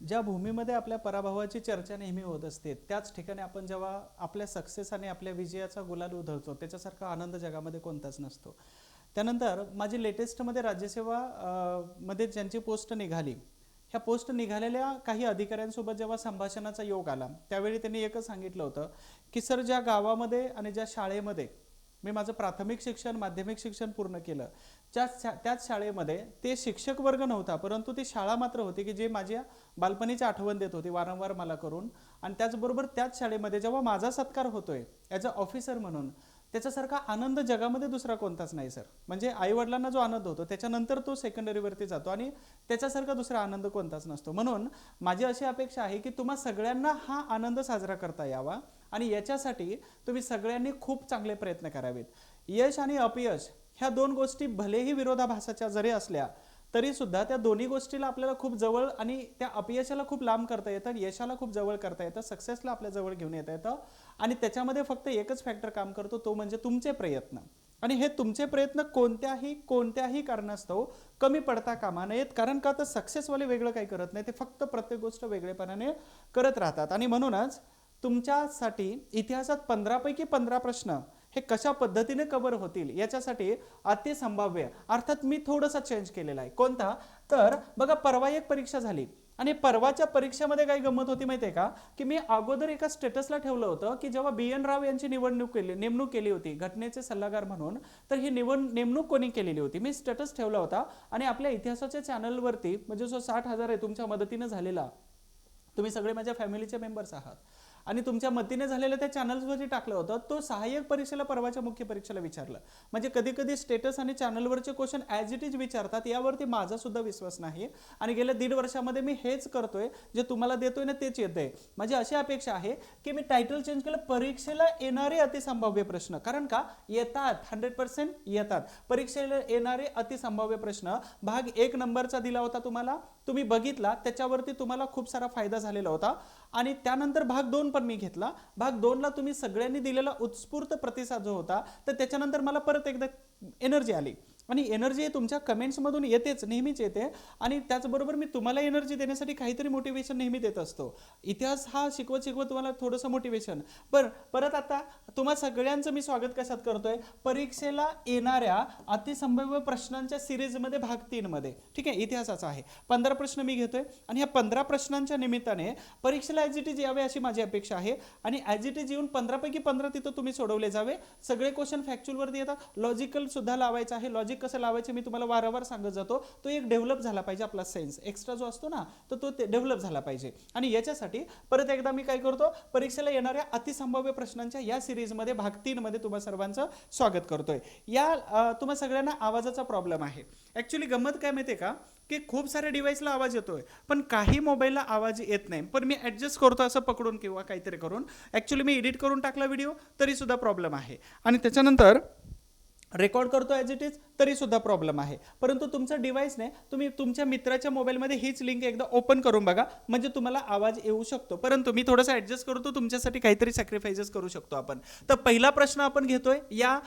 ज्या भूमीमध्ये आपल्या पराभवाची चर्चा नेहमी होत असते त्याच ठिकाणी आपण जेव्हा आपल्या सक्सेस आणि आपल्या विजयाचा गुलाल उधळतो त्याच्यासारखा आनंद जगामध्ये कोणताच नसतो. त्यानंतर माझी लेटेस्टमध्ये राज्यसेवा मध्ये ज्यांची पोस्ट निघाली, ह्या पोस्ट निघालेल्या काही अधिकाऱ्यांसोबत जेव्हा संभाषणाचा योग आला त्यावेळी त्यांनी एकच सांगितलं होतं की सर, ज्या गावामध्ये आणि ज्या शाळेमध्ये मी माझं प्राथमिक शिक्षण माध्यमिक शिक्षण पूर्ण केलं त्याच शाळेमध्ये ते शिक्षक वर्ग नव्हता, परंतु ती शाळा मात्र होती की जे माझ्या बालपणीची आठवण देत होती वारंवार मला करून. आणि त्याचबरोबर त्याच शाळेमध्ये जेव्हा माझा सत्कार होतोय ॲज अ ऑफिसर म्हणून, त्याच्यासारखा आनंद जगामध्ये दुसरा कोणताच नाही सर. म्हणजे आईवडिलांना जो आनंद होतो त्याच्यानंतर तो सेकंडरीवरती जातो आणि त्याच्यासारखा दुसरा आनंद कोणताच नसतो. म्हणून माझी अशी अपेक्षा आहे की तुम्हा सगळ्यांना हा आनंद साजरा करता यावा आणि याच्यासाठी तुम्ही सगळ्यांनी खूप चांगले प्रयत्न करावेत. यश आणि अपयश ह्या दोन गोष्टी भलेही विरोधाभासाच्या जरी असल्या तरी सुद्धा त्या दोन्ही गोष्टीला आपल्याला खूप जवळ आणि त्या अपयशाला खूप लांब करता येतं, यशाला खूप जवळ करता येतं, सक्सेसला आपल्या जवळ घेऊन येता येतं. आणि त्याच्यामध्ये फक्त एकच फॅक्टर काम करतो, तो म्हणजे तुमचे प्रयत्न. आणि हे तुमचे प्रयत्न कोणत्याही कारणास्तव कमी पडता कामा नयेत. कारण का तर सक्सेसवाले वेगळं काही करत नाही, ते फक्त प्रत्येक गोष्ट वेगळेपणाने करत राहतात. आणि म्हणूनच तुमच्यासाठी इतिहासात 15 पैकी 15 प्रश्न हे कशा पद्धतीने कव्हर होतील याच्यासाठी अतिसंभाव्य अर्थात मी थोडंसं चेंज केलेला आहे. कोणता तर बघा, परवा एक परीक्षा झाली आणि परवाच्या परीक्षेमध्ये काय गंमत होती माहिती आहे का, की मी अगोदर एका स्टेटसला ठेवलं होतं की जेव्हा BN राव यांची नेमणूक केली होती घटनेचे सल्लागार म्हणून, तर ही नेमणूक कोणी केलेली होती मी स्टेटस ठेवला होता. आणि आपल्या इतिहासाच्या चॅनलवरती म्हणजे जो 60,000 आहे तुमच्या मदतीने झालेला, तुम्ही सगळे माझ्या फॅमिलीचे मेंबर्स आहात आणि तुमच्या मतीने झालेलं त्या चॅनल्सवरती टाकलं होतं, तो सहाय्यक परीक्षेला परवाच्या मुख्य परीक्षेला विचारलं. म्हणजे कधी कधी स्टेटस आणि चॅनलवरचे क्वेश्चन ॲज इट इज विचारतात, यावरती माझा सुद्धा विश्वास नाही. आणि गेल्या 1.5 वर्षामध्ये मी हेच करतोय, जे तुम्हाला देतोय ना तेच येतंय. माझी अशी अपेक्षा आहे की मी टायटल चेंज केलं, परीक्षेला येणारे अतिसंभाव्य प्रश्न. कारण का येतात, 100% येतात परीक्षेला येणारे अतिसंभाव्य प्रश्न. भाग 1 नंबरचा दिला होता तुम्हाला, तुम्ही बघितला, त्याच्यावरती तुम्हाला खूप सारा फायदा झालेला होता. आणि त्यानंतर भाग 2 पण मी घेतला. भाग 2 ला तुम्ही सगळ्यांनी दिलेला उत्स्फूर्त प्रतिसाद जो होता, तर त्याच्यानंतर मला परत एकदा एनर्जी आली. आणि एनर्जी तुमच्या कमेंट्समधून येतेच, नेहमीच येते. आणि त्याचबरोबर मी तुम्हाला एनर्जी देण्यासाठी काहीतरी मोटिवेशन नेहमी देत असतो. इतिहास हा शिकवत तुम्हाला थोडंसं मोटिवेशन. परत आता तुम्हा सगळ्यांचं मी स्वागत कशात करतोय, परीक्षेला येणाऱ्या अतिसंभाव्य प्रश्नांच्या सिरीजमध्ये भाग 3 मध्ये. ठीक आहे, इतिहासाचा आहे. 15 प्रश्न मी घेतोय आणि ह्या 15 प्रश्नांच्या निमित्ताने परीक्षेला ॲज इट इज यावे अशी माझी अपेक्षा आहे. आणि ॲज इट इज येऊन 15 पैकी 15 तिथं तुम्ही सोडवले जावे. सगळे क्वेश्चन फॅक्च्युअलवरती येतात, लॉजिकल सुद्धा लावायचं आहे. लॉजिक कसं लावायचं मी तुम्हाला वारंवार सांगत जातो. तो एक डेव्हलप झाला पाहिजे, आपला सेन्स एक्स्ट्रा जो असतो ना, तो डेव्हलप झाला पाहिजे. आणि याच्यासाठी परत एकदा मी काय करतो, परीक्षेला येणाऱ्या अतिसंभाव्य प्रश्नांच्या या सिरीजमध्ये भाग 3 मध्ये तुम्हा सर्वांचं स्वागत करतोय. या तुम्हा सगळ्यांना आवाजाचा प्रॉब्लेम आहे. ॲक्च्युली गंमत काय माहिती आहे का, की खूप साऱ्या डिव्हाइसला आवाज येतोय पण काही मोबाईलला आवाज येत नाही. पण मी ॲडजस्ट करतो असं पकडून किंवा काहीतरी करून. ॲक्च्युली मी एडिट करून टाकला व्हिडिओ तरी सुद्धा प्रॉब्लेम आहे. आणि त्याच्यानंतर रेकॉर्ड करतो ॲज इट इज तरी सुद्धा प्रॉब्लेम आहे. परंतु तुमचा डिव्हाइसने तुम्ही तुमच्या मित्राच्या मोबाईलमध्ये हीच लिंक एकदा ओपन करून बघा, म्हणजे तुम्हाला आवाज येऊ शकतो. परंतु मी थोडंसं ॲडजस्ट करतो, तुमच्यासाठी काहीतरी सॅक्रिफाइसेस करू शकतो आपण. तर पहिला प्रश्न आपण घेतोय या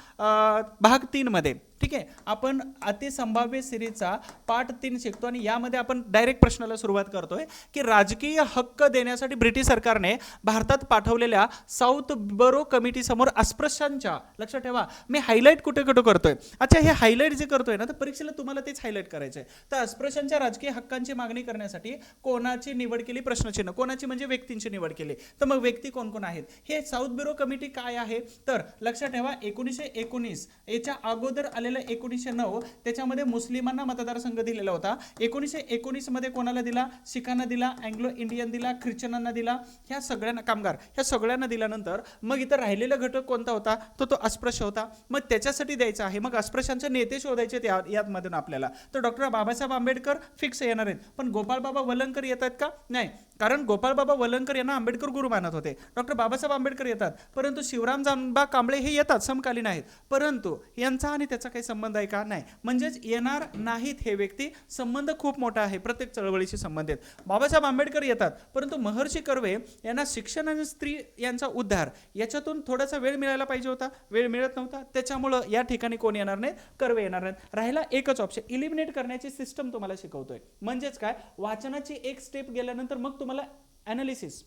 भाग 3 मध्ये. ठीक आहे, आपण अतिसंभाव्य सिरीजचा पार्ट 3 शिकतो आणि यामध्ये आपण डायरेक्ट प्रश्नाला सुरुवात करतोय की राजकीय हक्क देण्यासाठी ब्रिटिश सरकारने भारतात पाठवलेल्या साऊथ बरो कमिटी समोर अस्पृश्यांच्या, लक्षात ठेवा मी हायलाइट कुठे करतोय. अच्छा, हे हायलाइट जे करतोय ना, तर परीक्षेला तुम्हाला तेच हायलाइट करायचं आहे. तर अस्पृश्यांच्या राजकीय हक्कांची मागणी करण्यासाठी कोणाची निवड केली, प्रश्नचिन्ह. कोणाची म्हणजे व्यक्तींची निवड केली. तर मग व्यक्ती कोण कोण आहेत, हे साऊथ ब्युरो कमिटी काय आहे, तर लक्षात ठेवा 1919 याच्या अगोदर आलेलं 1909 त्याच्यामध्ये मुस्लिमांना मतदारसंघ दिलेला होता. 1919 मध्ये कोणाला दिला, शिखांना दिला, अँग्लो इंडियन दिला, ख्रिश्चनांना दिला, ह्या सगळ्यांना, कामगार ह्या सगळ्यांना दिल्यानंतर मग इतर राहिलेला घटक कोणता होता, तो अस्पृश्य होता. मग त्याच्यासाठी द्यायचा आहे. मग अस्पृश्यांचे नेते शोधायचे यामधून आपल्याला. तर डॉक्टर बाबासाहेब आंबेडकर फिक्स येणार आहेत, पण गोपाळबाबा वलंकर येत आहेत का, नाही. कारण गोपाळबाबा वलंकर यांना आंबेडकर गुरु मानत होते. डॉक्टर बाबासाहेब आंबेडकर येतात, परंतु शिवराम जानबा कांबळे हे येतात, समकालीन आहेत, परंतु यांचा आणि त्याचा काही संबंध आहे का? नाही. म्हणजेच येणार नाहीत हे व्यक्ती, संबंध खूप मोठा आहे, प्रत्येक चळवळीशी संबंधित. बाबासाहेब आंबेडकर येतात, परंतु महर्षी कर्वे यांना शिक्षण आणि स्त्री यांचा उद्धार याच्यातून थोडासा वेळ मिळायला पाहिजे होता, वेळ मिळत नव्हता, त्याच्यामुळं या ठिकाणी कोण येणार नाही? कर्वे येणार नाहीत. राहिला एकच ऑप्शन, इलिमिनेट करण्याची सिस्टम तुम्हाला शिकवतोय. म्हणजेच काय, वाचनाची एक स्टेप गेल्यानंतर मग तुम्हाला ॲनालिसिस,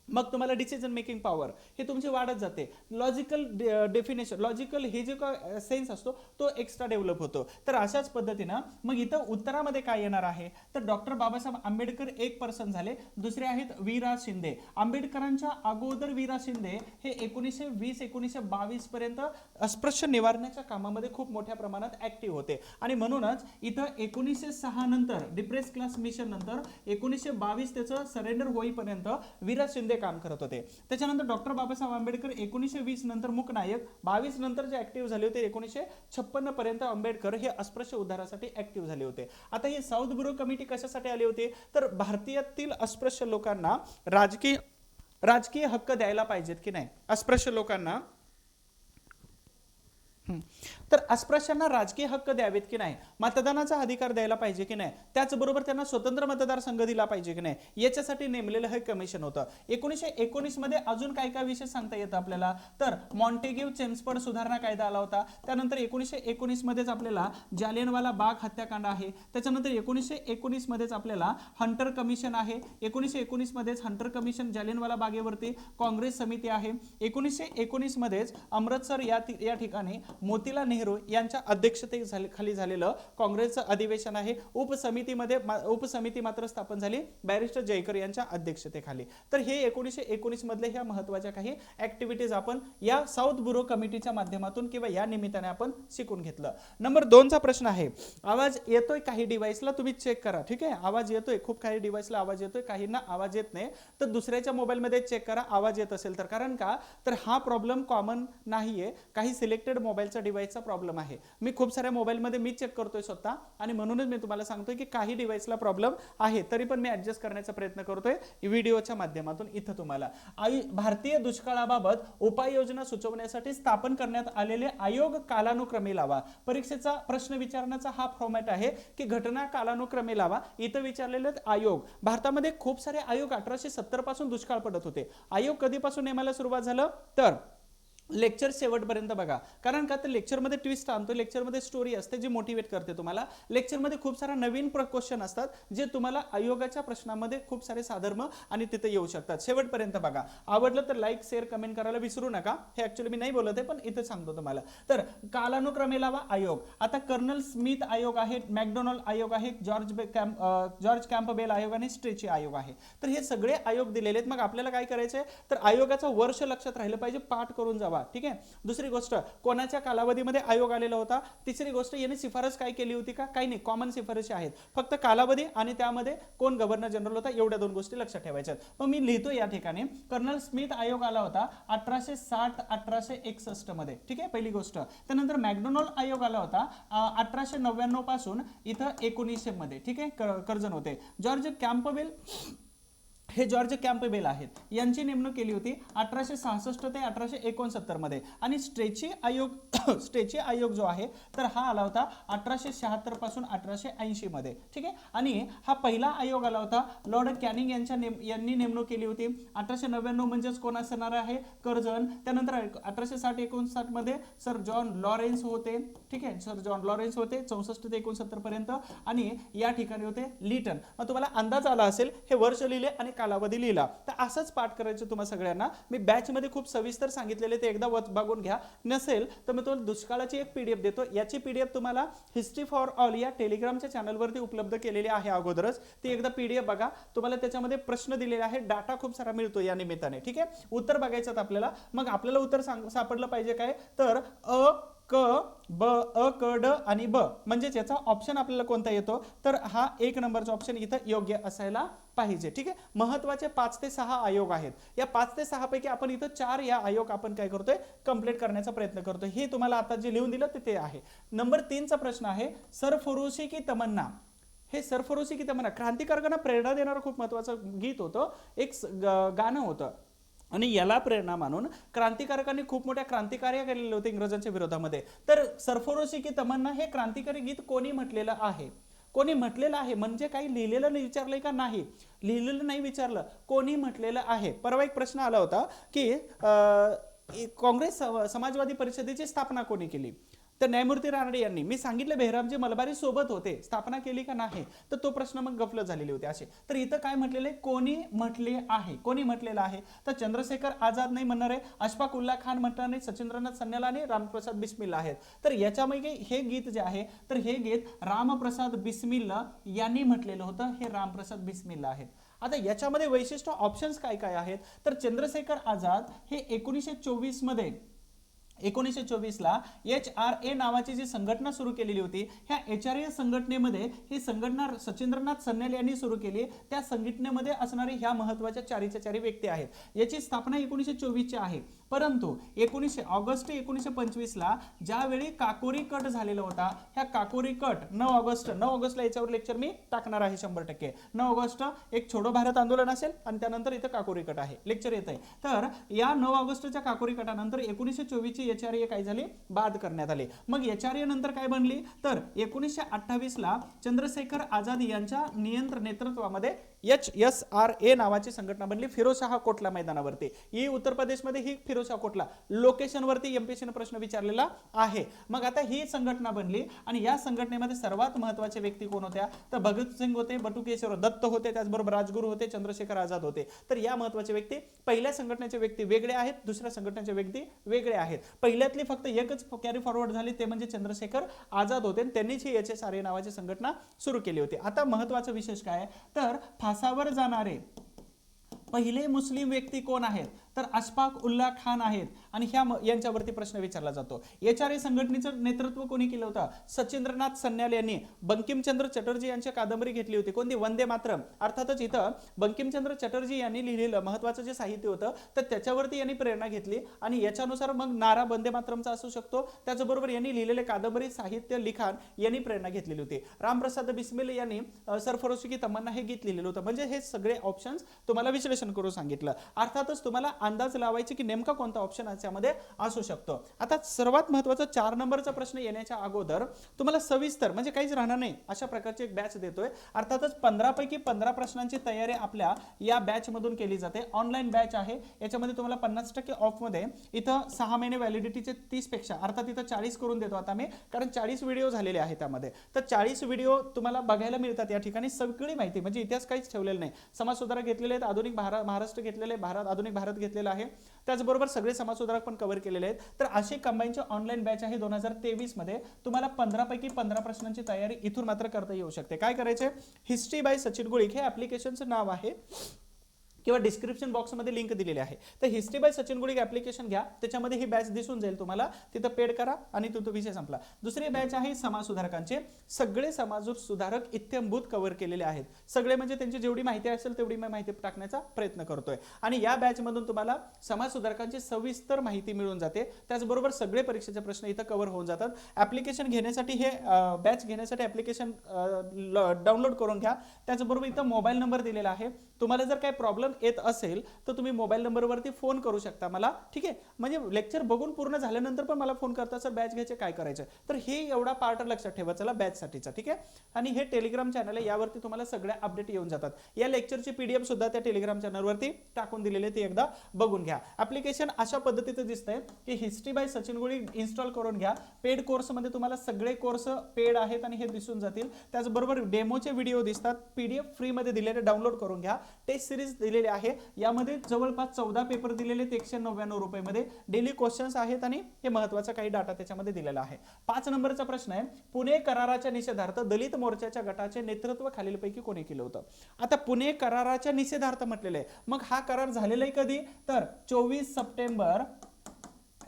मग तुम्हाला डिसिजन मेकिंग पॉवर हे तुमची वाढत जाते. लॉजिकल डेफिनेशन, लॉजिकल हे जे काय सेन्स असतो तो एक्स्ट्रा डेव्हलप होतो. तर अशाच पद्धतीनं मग इथं उत्तरामध्ये काय येणार आहे? तर डॉक्टर बाबासाहेब आंबेडकर एक पर्सन झाले, दुसरे आहेत वीरा शिंदे. आंबेडकरांच्या अगोदर वीरा शिंदे हे 1920-1922 पर्यंत अस्पृश्य निवारणाच्या कामामध्ये खूप मोठ्या प्रमाणात ऍक्टिव्ह होते. आणि म्हणूनच इथं 1906 नंतर डिप्रेस क्लास मिशन नंतर 1922 त्याचं सरेंडर होईपर्यंत वीरा शिंदे काम करत होते. त्याच्यानंतर डॉक्टर बाबासाहेब आंबेडकर 1920 नंतर मूकनायक, 22 नंतर जे ऍक्टिव्ह झाले होते 1956 पर्यंत आंबेडकर हे अस्पृश्य उद्धारासाठी ऍक्टिव्ह झाले होते. आता ही साऊथ ब्युरो कमिटी कशासाठी आली होती? तर भारतीयातील अस्पृश्य लोकांना राजकीय हक्क द्यायला पाहिजेत की नाही, अस्पृश्य लोकांना, तर अस्पृश्यांना राजकीय हक्क द्यावेत की नाही, मतदानाचा अधिकार द्यायला पाहिजे की नाही, त्याचबरोबर त्यांना स्वतंत्र मतदारसंघ दिला पाहिजे की नाही, याच्यासाठी नेमलेलं हे कमिशन होतं. 1919 मध्ये अजून काय काय विषय सांगता येतं आपल्याला? तर मॉन्टेग्यू चेम्सफोर्ड सुधारणा कायदा आला होता. त्यानंतर 1919 मध्येच आपल्याला जालियनवाला बाग हत्याकांड आहे. त्याच्यानंतर 1919 मध्येच आपल्याला हंटर कमिशन आहे. 1919 मध्येच हंटर कमिशन, जालियनवाला बागेवरती काँग्रेस समिती आहे. 1919 मध्येच अमृतसर या ठिकाणी मोतीलाल नेहरू यांच्या अध्यक्षतेखाली झालेलं काँग्रेसचं अधिवेशन आहे. उपसमिती मात्र स्थापन झाली बॅरिस्टर जयकर यांच्या अध्यक्षतेखाली. तर हे 1919 मधले ह्या महत्वाच्या काही ऍक्टिव्हिटीज आपण या साऊथ ब्युरो कमिटीच्या माध्यमातून किंवा या निमित्ताने आपण शिकून घेतलं. नंबर 2 चा प्रश्न आहे, आवाज येतोय काही डिव्हाइसला, तुम्ही चेक करा. ठीक आहे, आवाज येतोय, खूप काही डिव्हाइसला आवाज येतोय, काहींना आवाज येत नाही, तर दुसऱ्याच्या मोबाईलमध्ये चेक करा आवाज येत असेल तर. कारण का, तर हा प्रॉब्लेम कॉमन नाहीये, काही सिलेक्टेड मोबाईलचा डिव्हाइसचा प्रॉब्लेम आहे. मी खूप साऱ्या मोबाईलमध्ये मी चेक करतोय स्वतः, आणि म्हणूनच मी तुम्हाला सांगतोय की काही डिव्हाइसला प्रॉब्लेम आहे, तरी पण मी ऍडजस्ट करण्याचा प्रयत्न करतोय व्हिडिओच्या माध्यमातून. इथं तुम्हाला भारतीय दुष्काळाबाबत उपाययोजना सुचवण्यासाठी स्थापन करण्यात आलेले आयोग कालानुक्रमे लावा. परीक्षेचा प्रश्न विचारण्याचा हा फॉर्मॅट आहे की घटना कालानुक्रमे लावा. इथं विचारलेले आयोग, भारतामध्ये खूप सारे आयोग 1870 पासून दुष्काळ पडत होते. आयोग कधीपासून नेमायला सुरुवात झालं? तर लेक्चर शेवटपर्यंत बघा, कारण का तर लेक्चरमध्ये ट्विस्ट आणतो, लेक्चरमध्ये स्टोरी असते जी मोटिवेट करते तुम्हाला. लेक्चरमध्ये खूप सारा नवीन क्वेश्चन असतात जे तुम्हाला आयोगाच्या प्रश्नामध्ये खूप सारे साधर्म आणि तिथे येऊ शकतात. शेवटपर्यंत बघा. आवडलं तर लाईक, शेअर, कमेंट करायला विसरू नका. हे ऍक्च्युअली मी नाही बोलत आहे, पण इथे सांगतो तुम्हाला. तर कालानुक्रमे लावा आयोग. आता कर्नल स्मिथ आयोग आहे, मॅकडोनाल्ड आयोग आहे, जॉर्ज कॅम्पबेल आयोग आणि स्ट्रेची आयोग आहे. तर हे सगळे आयोग दिलेले आहेत. मग आपल्याला काय करायचंय, तर आयोगाचं वर्ष लक्षात राहिलं पाहिजे, पाठ करून जावा. ठीक आहे. दुसरी गोष्ट, कोणाच्या कालावधीमध्ये आयोग आलेला होता. तिसरी गोष्ट, याने शिफारस काय केली होती का? काही नाही, कॉमन शिफारशी आहेत, फक्त कालावधी आणि त्यामध्ये कोण गव्हर्नर जनरल होता, एवढ्या 2 गोष्टी लक्षात ठेवायच्या. मग मी लिहितो या ठिकाणी, कर्नल स्मिथ आयोग आला होता 1860-1861 मध्ये. ठीक आहे, पहिली गोष्ट. त्यानंतर मॅकडोनाल्ड आयोग आला होता 1899 पासून इथं 1900 मध्ये. ठीक आहे, कर्जन होते. जॉर्ज कॅम्पबेल आहेत, यांची नेमणूक केली होती 1866 ते 1869 मध्ये. आणि स्ट्रेची आयोग जो आहे तर हा आला होता 1876 पासून 1880 मध्ये. ठीक आहे. आणि हा पहिला आयोग आला होता लॉर्ड कॅनिंग यांनी नेमणूक केली होती 1899, म्हणजेच कोण असणार आहे? कर्जन. त्यानंतर 1860-59 मध्ये सर जॉन लॉरेन्स होते. ठीक आहे, सर जॉन लॉरेन्स होते 64 ते 69 पर्यंत. आणि या ठिकाणी होते लिटन. मग तुम्हाला अंदाज आला असेल, हे वर्ष लिहिले आणि कालावधी लिहिला. तर असंच पाठ करायचं तुम्हा सगळ्यांना. मी बॅच मध्ये खूप सविस्तर सांगितलेले, ते एकदा बघून घ्या. नसेल तर मी तुम्हाला दुष्काळाची एक पीडीएफ देतो. याची पीडीएफ तुम्हाला हिस्ट्री फॉर ऑल या टेलिग्रामच्या चॅनलवरती उपलब्ध केलेली आहे अगोदरच. ती एकदा पीडीएफ बघा. तुम्हाला त्याच्यामध्ये प्रश्न दिलेले आहे, डाटा खूप सारा मिळतो या निमित्ताने. ठीक आहे, उत्तर बघायचं आपल्याला. मग आपल्याला उत्तर सापडलं पाहिजे काय? तर क क ड आणि ब, म्हणजे याचा ऑप्शन आपल्याला कोणता येतो? तर हा 1 नंबरचा ऑप्शन इथं योग्य असायला पाहिजे. ठीक आहे. महत्वाचे 5 ते 6 आयोग आहेत. या 5 ते 6 पैकी आपण इथं 4 या आयोग आपण काय करतोय? कंप्लीट करण्याचा प्रयत्न करतोय. हे तुम्हाला आता जे लिहून दिलं ते आहे. नंबर 3 चा प्रश्न आहे, सरफरोशी की तमन्ना. हे सरफरोशी की तमन्ना क्रांतिकारकांना प्रेरणा देणारं खूप महत्वाचं गीत होतं, एक गाणं होतं. आणि याला प्रेरणा मानून क्रांतिकारकांनी खूप मोठ्या क्रांतिकार्य केलेले होते इंग्रजांच्या विरोधामध्ये. तर सरफरोशी की तमन्ना हे क्रांतिकारी गीत कोणी म्हटलेलं आहे? कोणी म्हटलेलं आहे म्हणजे काही लिहिलेलं नाही विचारलंय का? नाही लिहिलेलं नाही विचारलं, कोणी म्हटलेलं आहे. परवा एक प्रश्न आला होता की काँग्रेस समाजवादी परिषदेची स्थापना कोणी केली? तर न्यायमूर्ती रानडे यांनी. मी सांगितलं बेहरामजी मलबारी सोबत होते, स्थापना केली का नाही, तर तो प्रश्न मग गफलत झालेले होते असे. तर इथं काय म्हटलेलं आहे? कोणी म्हटले आहे. कोणी म्हटलेलं आहे? तर चंद्रशेखर आझाद नाही म्हणणार आहे, अशफाक उल्ला खान म्हणणार नाही, सचिंद्रनाथ सन्याल आणि रामप्रसाद बिस्मिल्ला आहेत. तर याच्यामध्ये हे गीत जे आहे तर हे गीत रामप्रसाद बिस्मिल्ला यांनी म्हटलेलं होतं. हे रामप्रसाद बिस्मिल्ला आहेत. आता याच्यामध्ये वैशिष्ट्य ऑप्शन्स काय काय आहेत? तर चंद्रशेखर आझाद हे 1924 मध्ये 1924 ला HRA नावाची जी संघटना सुरू केलेली होती, ह्या HRA संघटनेमध्ये ही संघटना सचिंद्रनाथ सन्याल यांनी सुरू केली. त्या संघटनेमध्ये असणारी ह्या महत्त्वाच्या चारी व्यक्ती आहेत. याची स्थापना 1924 ची आहे. परंतु 19 ऑगस्ट 1925 ला ज्यावेळी काकोरी कट झालेला होता, ह्या काकोरी कट 9 ऑगस्टला याच्यावर लेक्चर मी टाकणार आहे 100%. 9 ऑगस्ट एक छोडो भारत आंदोलन असेल आणि त्यानंतर इथं काकोरी कट आहे, लेक्चर येत आहे. तर या 9 ऑगस्टच्या काकोरी कटानंतर 1924 ची HRA काय झाली? बाद करण्यात आली. मग HRA नंतर काय बनली? तर 1928 ला चंद्रशेखर आझाद यांच्या नेतृत्वामध्ये HSRA नावाची संघटना बनली फिरोजशाह कोटला मैदानावरती. ही उत्तर प्रदेशमध्ये ही फिरोजशाह कोटला लोकेशन वरती एमपीएससी ने प्रश्न विचारलेला आहे. मग आता ही संघटना बनली आणि या संघटनेमध्ये सर्वात महत्त्वाचे व्यक्ती कोण होत्या? तर भगतसिंग होते, बटुकेश्वर दत्त होते, त्याचबरोबर राजगुरू होते, चंद्रशेखर आझाद होते. तर या महत्त्वाचे व्यक्ती पहिल्या संघटनेचे व्यक्ती वेगळे आहेत, दुसऱ्या संघटनेचे व्यक्ती वेगळे आहेत. पहिल्यातली फक्त एकच कॅरी फॉरवर्ड झाली ते म्हणजे चंद्रशेखर आझाद होते, त्यांनीच ही HSRA नावाची संघटना सुरू केली होती. आता महत्त्वाचं विशेष काय? तर फासावर जाणारे पहिले मुस्लिम व्यक्ती कोण आहेत? तर अशफाक उल्ला खान आहेत आणि यांच्यावरती प्रश्न विचारला जातो. HRA संघटनेचं नेतृत्व कोणी केलं होतं? सचिंद्रनाथ सन्याल यांनी. बंकिमचंद्र चटर्जी यांची कादंबरी घेतली होती, कोणती? वंदे मातरम. अर्थातच इथं बंकिमचंद्र चटर्जी यांनी लिहिलेलं महत्त्वाचं जे साहित्य होतं तर त्याच्यावरती यांनी प्रेरणा घेतली आणि याच्यानुसार मग नारा वंदे मातरमचा असू शकतो. त्याचबरोबर यांनी लिहिलेले कादंबरी साहित्य लिखाण यांनी प्रेरणा घेतलेली होती. रामप्रसाद बिस्मिल यांनी सरफरोशी की तमन्ना हे गीत लिहिलेलं होतं. म्हणजे हे सगळे ऑप्शन्स तुम्हाला विश्लेषण करून सांगितलं. अर्थातच तुम्हाला अंदाज लावायचे की नेमका कोणता ऑप्शन याच्यामध्ये असू शकतो. आता सर्वात महत्त्वाचा 4 नंबरचा प्रश्न येण्याच्या अगोदर तुम्हाला सविस्तर म्हणजे काहीच राहणार नाही अशा प्रकारची एक बॅच देतोय. अर्थातच 15 पैकी 15 प्रश्नांची तयारी आपल्या या बॅच मधून केली जाते. ऑनलाईन बॅच आहे. याच्यामध्ये तुम्हाला 50% ऑफ मध्ये इथं 6 महिने व्हॅलिडिटीचे 30 पेक्षा अर्थात इथं 40 करून देतो आता मी, कारण 40 व्हिडिओ झालेले आहेत त्यामध्ये. तर 40 व्हिडिओ तुम्हाला बघायला मिळतात या ठिकाणी. सगळी माहिती म्हणजे इतिहास काहीच ठेवलेलं नाही. समाजसुधारक घेतलेले आहेत, आधुनिक महाराष्ट्र घेतलेले, आधुनिक भारत घेतलेला आहे, त्याचबरोबर सगळे समाजसुधारक पण कव्हर केलेले आहेत. तर अशी कंबाईनची ऑनलाईन बॅच आहे 2023 मध्ये. तुम्हाला 15 पैकी 15 प्रश्नांची तयारी इथून मात्र करता येऊ शकते. काय करायचे? हिस्ट्री बाय सचिन गुळिक हे ऍप्लिकेशनचं नाव आहे किंवा डिस्क्रिप्शन बॉक्समध्ये लिंक दिलेली आहे. तर history by Sachin Gulik application घ्या, त्याच्यामध्ये ही बॅच दिसून जाईल तुम्हाला. तिथं पेड करा आणि तो विषय संपला. दुसरी बॅच आहे समाज सुधारकांचे. सगळे समाज सुधारक इत्थंभूत कव्हर केलेले आहेत. सगळे म्हणजे त्यांची जेवढी माहिती असेल तेवढी मी माहिती टाकण्याचा प्रयत्न करतोय आणि या बॅच मधून तुम्हाला समाज सुधारकांची सविस्तर माहिती मिळून जाते. त्याचबरोबर सगळे परीक्षेचे प्रश्न इथं कव्हर होऊन जातात. ऍप्लिकेशन घेण्यासाठी हे बॅच घेण्यासाठी ऍप्लिकेशन डाउनलोड करून घ्या. त्याचबरोबर इथं मोबाईल नंबर दिलेला आहे. तुम्हाला जर काही प्रॉब्लेम येत असेल तर तुम्ही मोबाईल नंबरवरती फोन करू शकता मला, ठीक आहे. म्हणजे लेक्चर बघून पूर्ण झाल्यानंतर पण मला फोन करता, सर बॅच घ्यायचे काय करायचं. तर हे एवढा पार्ट लक्षात ठेवा चला बॅच साठीचा, ठीक आहे. आणि हे टेलिग्राम चॅनल आहे, यावरती तुम्हाला सगळ्या अपडेट येऊन जातात. या लेक्चरची PDF सुद्धा त्या टेलिग्राम चॅनलवरती टाकून दिलेले, ते एकदा बघून घ्या. ऍप्लिकेशन अशा पद्धतीचं दिसतंय की history by Sachin Gulik install करून घ्या. पेड कोर्स मध्ये तुम्हाला सगळे कोर्स पेड आहेत आणि हे दिसून जातील. त्याचबरोबर डेमोचे व्हिडिओ दिसतात, PDF फ्री मध्ये दिलेले डाउनलोड करून घ्या. टेस्ट सिरीज दिलेले आहे, यामध्ये जवळपास 14 पेपर दिलेले 199 रुपये मध्ये. डेली क्वेश्चन्स आहेत आणि हे महत्त्वाचा काही डाटा त्याच्यामध्ये दिलेला आहे. 5 नंबरचा प्रश्न आहे, पुणे कराराच्या निषेधार्थ दलित मोर्चाच्या गटाचे नेतृत्व खालीलपैकी कोणी केलं होतं. आता पुणे कराराच्या निषेधार्थ म्हटलेलं आहे, मग हा करार झालेला आहे कधी? तर 24 सप्टेंबर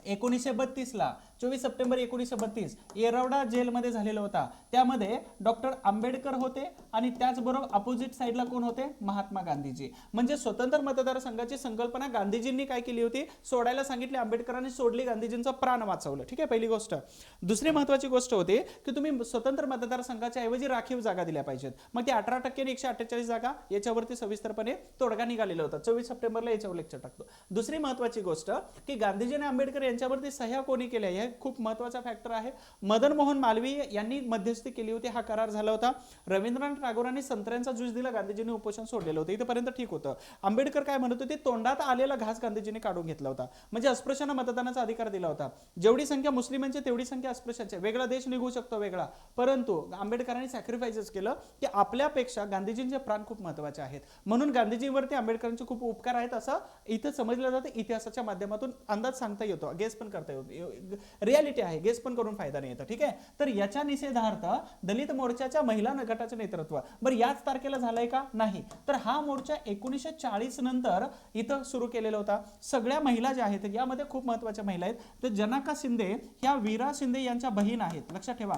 1932 ला 24 सप्टेंबर 1932 येरवडा जेलमध्ये झालेला होता. त्यामध्ये डॉक्टर आंबेडकर होते आणि त्याचबरोबर अपोजिट साईडला कोण होते, महात्मा गांधीजी. म्हणजे स्वतंत्र मतदारसंघाची संकल्पना गांधीजींनी काय केली होती, सोडायला सांगितली, आंबेडकरांनी सोडली, गांधीजींचं प्राण वाचवलं. ठीक आहे, पहिली गोष्ट. दुसरी महत्वाची गोष्ट होती की तुम्ही स्वतंत्र मतदारसंघाच्या ऐवजी राखीव जागा दिल्या पाहिजेत. मग ते 18% आणि 148 जागा याच्यावरती सविस्तरपणे तोडगा निघालेला होता. 24 सप्टेंबरला याच्यावर लेक्चर टाकतो. दुसरी महत्वाची गोष्ट की गांधीजी आणि आंबेडकर यांच्यावरती सह्या कोणी केल्या, हे खूप महत्वाचा फॅक्टर आहे. मदन मोहन मालवीय यांनी मध्यस्थी केली होती, हा करार झाला होता. रवींद्रनाथ टागोरांनी संत्र्यांचा ज्यूस दिला, गांधीजींनी उपोषण सोडलेलं होतं. इथपर्यंत ठीक होतं. आंबेडकर काय म्हणत होते, तोंडात आलेला घास गांधीजींनी काढून घेतला होता. म्हणजे अस्पृश्यांना मतदानाचा अधिकार दिला होता. जेवढी संख्या मुस्लिमांची तेवढी संख्या अस्पृश्यांची. वेगळा देश निघू शकतो वेगळा, परंतु आंबेडकरांनी सॅक्रिफाइसेस केलं की आपल्यापेक्षा गांधीजींचे प्राण खूप महत्वाचे आहेत. म्हणून गांधीजींवरती आंबेडकरांचे खूप उपकार आहेत असं इथं समजलं जातं. इतिहासाच्या माध्यमातून अंदाज सांगता येतो, गेस पण करता येतो. रियालिटी आहे, गेस पण करून फायदा नाही येतो. ठीक आहे, तर याच्या निषेधार्थ दलित मोर्चाच्या महिला गटाचे नेतृत्व बरं याच तारखेला झालंय का, नाही. तर हा मोर्चा 1940 नंतर इथं सुरू केलेला होता. सगळ्या महिला ज्या आहेत यामध्ये खूप महत्वाच्या महिला आहेत. तर जनाका शिंदे ह्या वीरा शिंदे यांच्या बहीण आहेत, लक्षात ठेवा.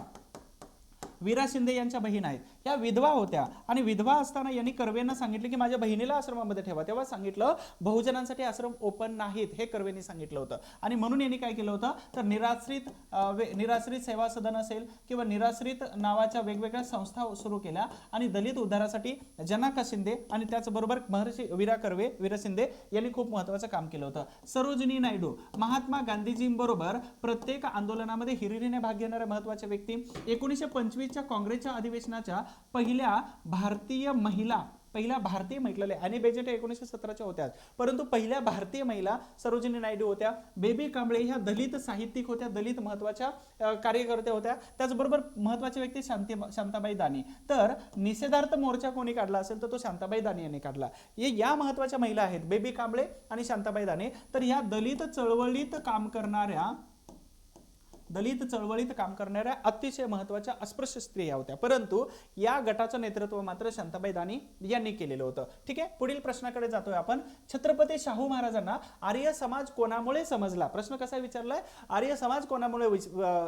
वीरा शिंदे यांच्या बहीण आहेत, या विधवा होत्या आणि विधवा असताना यांनी कर्वेंना सांगितले की माझ्या बहिणीला आश्रमामध्ये ठेवा. तेव्हा सांगितलं बहुजनांसाठी आश्रम ओपन नाहीत, हे कर्वेंनी सांगितलं होतं. आणि म्हणून यांनी काय केलं होतं, तर निराश्रित सेवा सदन असेल किंवा निराश्रित नावाच्या वेगवेगळ्या संस्था सुरू केल्या आणि दलित उद्धारासाठी जनाका शिंदे आणि त्याचबरोबर महर्षी वीरा शिंदे यांनी खूप महत्वाचं काम केलं होतं. सरोजिनी नायडू महात्मा गांधीजींबरोबर प्रत्येक आंदोलनामध्ये हिरिरीने भाग घेणाऱ्या महत्वाच्या व्यक्ती. 1925 काँग्रेसच्या अधिवेशनाच्या पहिल्या भारतीय महिला आणि बेजेट 1917 होत्या, परंतु पहिल्या भारतीय महिला सरोजिनी नायडू होत्या. बेबी कांबळे ह्या दलित साहित्यिक होत्या, दलित महत्वाच्या कार्यकर्त्या होत्या. त्याचबरोबर महत्वाची व्यक्ती शांताबाई दानी. तर निषेधार्थ मोर्चा कोणी काढला असेल तर तो शांताबाई दानी यांनी काढला. या महत्वाच्या महिला आहेत बेबी कांबळे आणि शांताबाई दानी. तर या दलित चळवळीत काम करणाऱ्या अतिशय महत्वाच्या अस्पृश्य स्त्रिया होत्या, परंतु या गटाचं नेतृत्व मात्र शांताबाई दानी यांनी केलेलं होतं. ठीक आहे, पुढील प्रश्नाकडे जातोय आपण. छत्रपती शाहू महाराजांना आर्य समाज कोणामुळे समजला, प्रश्न कसा विचारलाय, आर्य समाज कोणामुळे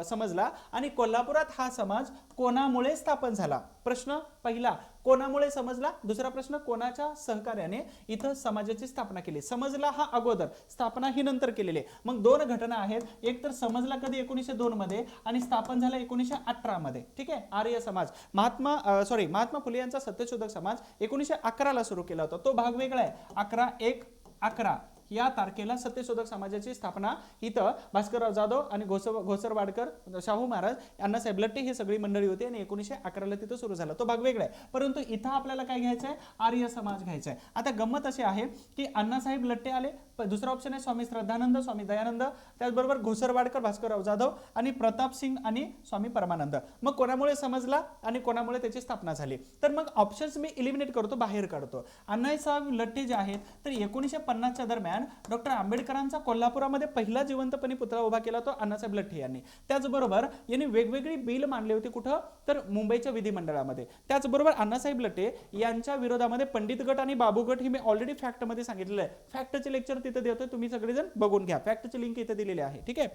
समजला आणि कोल्हापुरात हा समाज कोणामुळे स्थापन झाला. प्रश्न पहिला कोणामुळे समजला, दुसरा प्रश्न कोणाच्या सहकार्याने इथं समाजाची स्थापना केली. समजला हा अगोदर, स्थापना ही नंतर केलेली आहे. मग दोन घटना आहेत, एक तर समजला कधी 1902 मध्ये आणि स्थापन झाला 1918 मध्ये. ठीक आहे, आर्य समाज महात्मा फुले यांचा सत्यशोधक समाज 1911 ला सुरू केला होता, तो भाग वेगळा आहे. 11/1/11 या तारखेला सत्यशोधक समाजाची स्थापना इथं भास्करराव जाधव आणि घोसरवाडकर, शाहू महाराज, अण्णासाहेब लट्टे ही सगळी मंडळी होती आणि 1911 ला तिथं सुरू झाला, तो भाग वेगळा आहे. परंतु इथं आपल्याला काय घ्यायचं आहे, आर्य समाज घ्यायचा आहे. आता गंमत अशी आहे की अण्णासाहेब लट्टे आले, दुसरा ऑप्शन आहे स्वामी श्रद्धानंद, स्वामी दयानंद, त्याचबरोबर घोसरवाडकर, भास्करराव जाधव आणि प्रताप सिंग आणि स्वामी परमानंद. मग कोणामुळे समजला आणि कोणामुळे त्याची स्थापना झाली, तर मग ऑप्शन्स मी इलिमिनेट करतो, बाहेर काढतो. अण्णासाहेब लट्टे जे आहेत तर 1950च्या दरम्यान डॉक्टर आंबेडकरांचा कोल्हापुरामध्ये पहिला जिवंतपणे पुतळा उभा केला तो अण्णासाहेब लट्टे यांनी. त्याचबरोबर यांनी वेगवेगळी बिल मांडली होती, कुठं तर मुंबईच्या विधिमंडळामध्ये. त्याचबरोबर अण्णासाहेब लट्टे यांच्या विरोधामध्ये पंडित गट आणि बाबू गट ही मी ऑलरेडी फॅक्ट मध्ये सांगितलेलं आहे. फॅक्टचे लेक्चर तिथे देतोय, तुम्ही सगळेजण बघून घ्या, फॅक्टची लिंक इथे दिलेली आहे. ठीक आहे.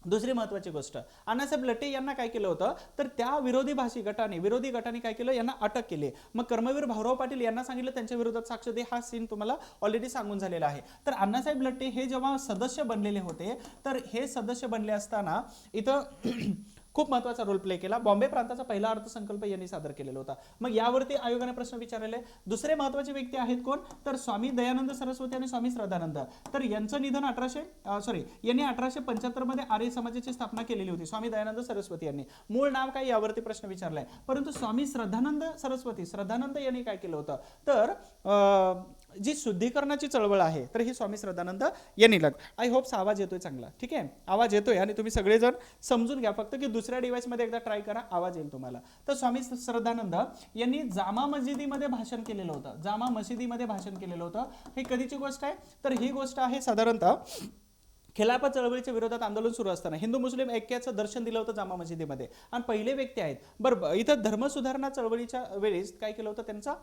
दुसरी महत्वाची गोष्ट, अण्णासाहेब लट्टे यांना काय केलं होतं तर त्या विरोधी गटाने काय केलं, यांना अटक केली. मग कर्मवीर भाऊराव पाटील यांना सांगितलं त्यांच्या विरोधात साक्ष दे, हा सीन तुम्हाला ऑलरेडी सांगून झालेला आहे. तर अण्णासाहेब लट्टे हे जेव्हा सदस्य बनलेले होते तर हे सदस्य बनले असताना इथं खूप महत्वाचा रोल प्ले केला. बॉम्बे प्रांताचा पहिला अर्थसंकल्प यांनी सादर केलेला होता. मग यावरती आयोगाने प्रश्न विचारलेले. दुसरे महत्वाचे व्यक्ती आहेत कोण, तर स्वामी दयानंद सरस्वती आणि स्वामी श्रद्धानंद. तर यांचं निधन यांनी 1875 मध्ये आर्य समाजाची स्थापना केलेली होती, स्वामी दयानंद सरस्वती यांनी. मूळ नाव काय यावरती प्रश्न विचारलाय. परंतु स्वामी श्रद्धानंद यांनी काय केलं होतं तर जी शुद्धीकरणाची चळवळ आहे तर ही स्वामी श्रद्धानंद यांनी आय होप आवाज येतोय चांगला. ठीक आहे, आवाज येतोय आणि तुम्ही सगळेजण समजून घ्या, फक्त की दुसऱ्या डिव्हाइस मध्ये एकदा ट्राय करा, आवाज येईल तुम्हाला. तर स्वामी श्रद्धानंद यांनी जामा मशिदीमध्ये भाषण केलेलं होतं. हे कधीची गोष्ट आहे तर ही गोष्ट आहे साधारणतः खिलाफत चळवळीच्या विरोधात आंदोलन सुरू असताना हिंदू मुस्लिम ऐक्याचं दर्शन दिलं होतं जामा मशिदीमध्ये आणि पहिले व्यक्ती आहेत बरं इथं धर्मसुधारणा चळवळीच्या वेळेस काय केलं होतं त्यांचा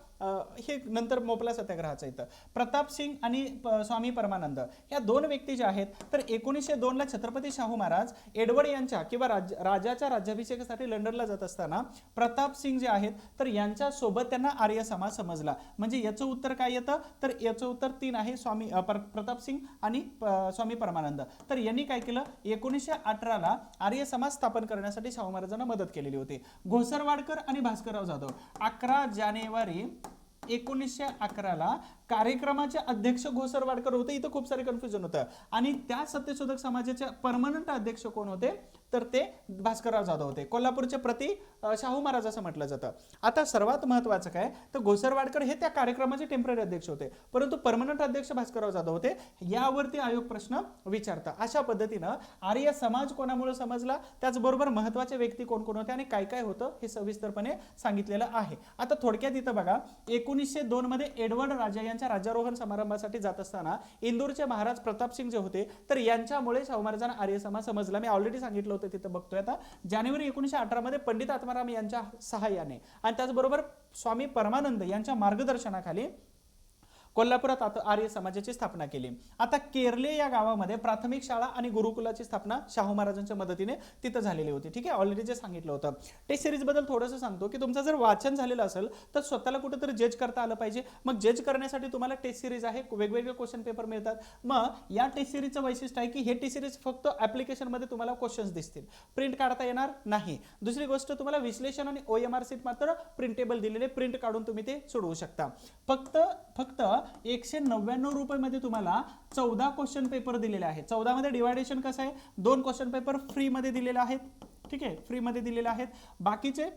हे नंतर मोपला सत्याग्रहाचा इथं प्रताप सिंग आणि स्वामी परमानंद या दोन व्यक्ती ज्या आहेत तर 1902 ला छत्रपती शाहू महाराज एडवर्ड यांच्या किंवा राजाच्या राज्याभिषेकासाठी लंडनला जात असताना प्रताप सिंग जे आहेत तर यांच्या सोबत त्यांना आर्य समाज समजला म्हणजे याचं उत्तर काय येतं तर याचं उत्तर 3 आहे स्वामी प्रताप सिंग आणि स्वामी परमानंद तर यांनी काय केलं 1918 ला आर्य समाज स्थापन करण्यासाठी शाहू महाराजांना मदत केलेली होती घोसरवाडकर आणि भास्करराव जाधव 11 जानेवारी 1911 ला कार्यक्रमाचे अध्यक्ष घोसरवाडकर होते इथं खूप सारे कन्फ्युजन होतं आणि त्या सत्यशोधक समाजाचे परमनंट अध्यक्ष कोण होते तर ते भास्करराव जाधव होते कोल्हापूरचे प्रति शाहू महाराज असं म्हटलं जातं आता सर्वात महत्त्वाचं काय तर घोसरवाडकर हे त्या कार्यक्रमाचे टेम्पररी अध्यक्ष होते परंतु परमनंट अध्यक्ष भास्करराव जाधव होते यावरती आयोग प्रश्न विचारता अशा पद्धतीनं आर्य समाज कोणामुळे समजला त्याचबरोबर महत्त्वाचे व्यक्ती कोण कोण होते आणि काय काय होतं हे सविस्तरपणे सांगितलेलं आहे आता थोडक्यात इथं बघा 1902 मध्ये एडवर्ड राजा यांच्या राज्यारोहण समारंभासाठी जात असताना इंदूरचे महाराज प्रताप सिंग जे होते तर यांच्यामुळे शाहू महाराजांना आर्य समाज समजला मी ऑलरेडी सांगितलं होतं तिथं बघतोय आता जानेवारी 1918 मध्ये पंडित आत्माराम यांच्या सहाय्याने आणि त्याचबरोबर स्वामी परमानंद यांच्या मार्गदर्शनाखाली कोल्हापुरात आर्य समाजाची स्थापना केली आता केरले या गावामध्ये प्राथमिक शाळा आणि गुरुकुलाची स्थापना शाहू महाराजांच्या मदतीने तिथं झालेली होती ठीक आहे ऑलरेडी जे सांगितलं होतं टेस्ट सिरीज बद्दल थोडंसं सांगतो की तुमचं जर वाचन झालेलं असेल तर स्वतःला कुठेतरी जज करता आलं पाहिजे मग जज करण्यासाठी तुम्हाला टेस्ट सिरीज आहे वेगवेगळे क्वेश्चन पेपर मिळतात मग या टेस्ट सिरीजचं वैशिष्ट्य आहे की हे टेस्ट सिरीज फक्त ऍप्लिकेशनमध्ये तुम्हाला क्वेश्चन्स दिसतील प्रिंट काढता येणार नाही दुसरी गोष्ट तुम्हाला विश्लेषण आणि OMR सीट मात्र प्रिंटेबल दिलेले प्रिंट काढून तुम्ही ते सोडवू शकता फक्त 199 रुपये मध्ये तुम्हाला 14 क्वेश्चन पेपर दिलेले आहेत 14 मध्ये डिवायडेशन कसं आहे 2 क्वेश्चन पेपर फ्री मध्ये दिलेले आहेत ठीक आहे फ्री मध्ये दिलेले आहेत बाकीचे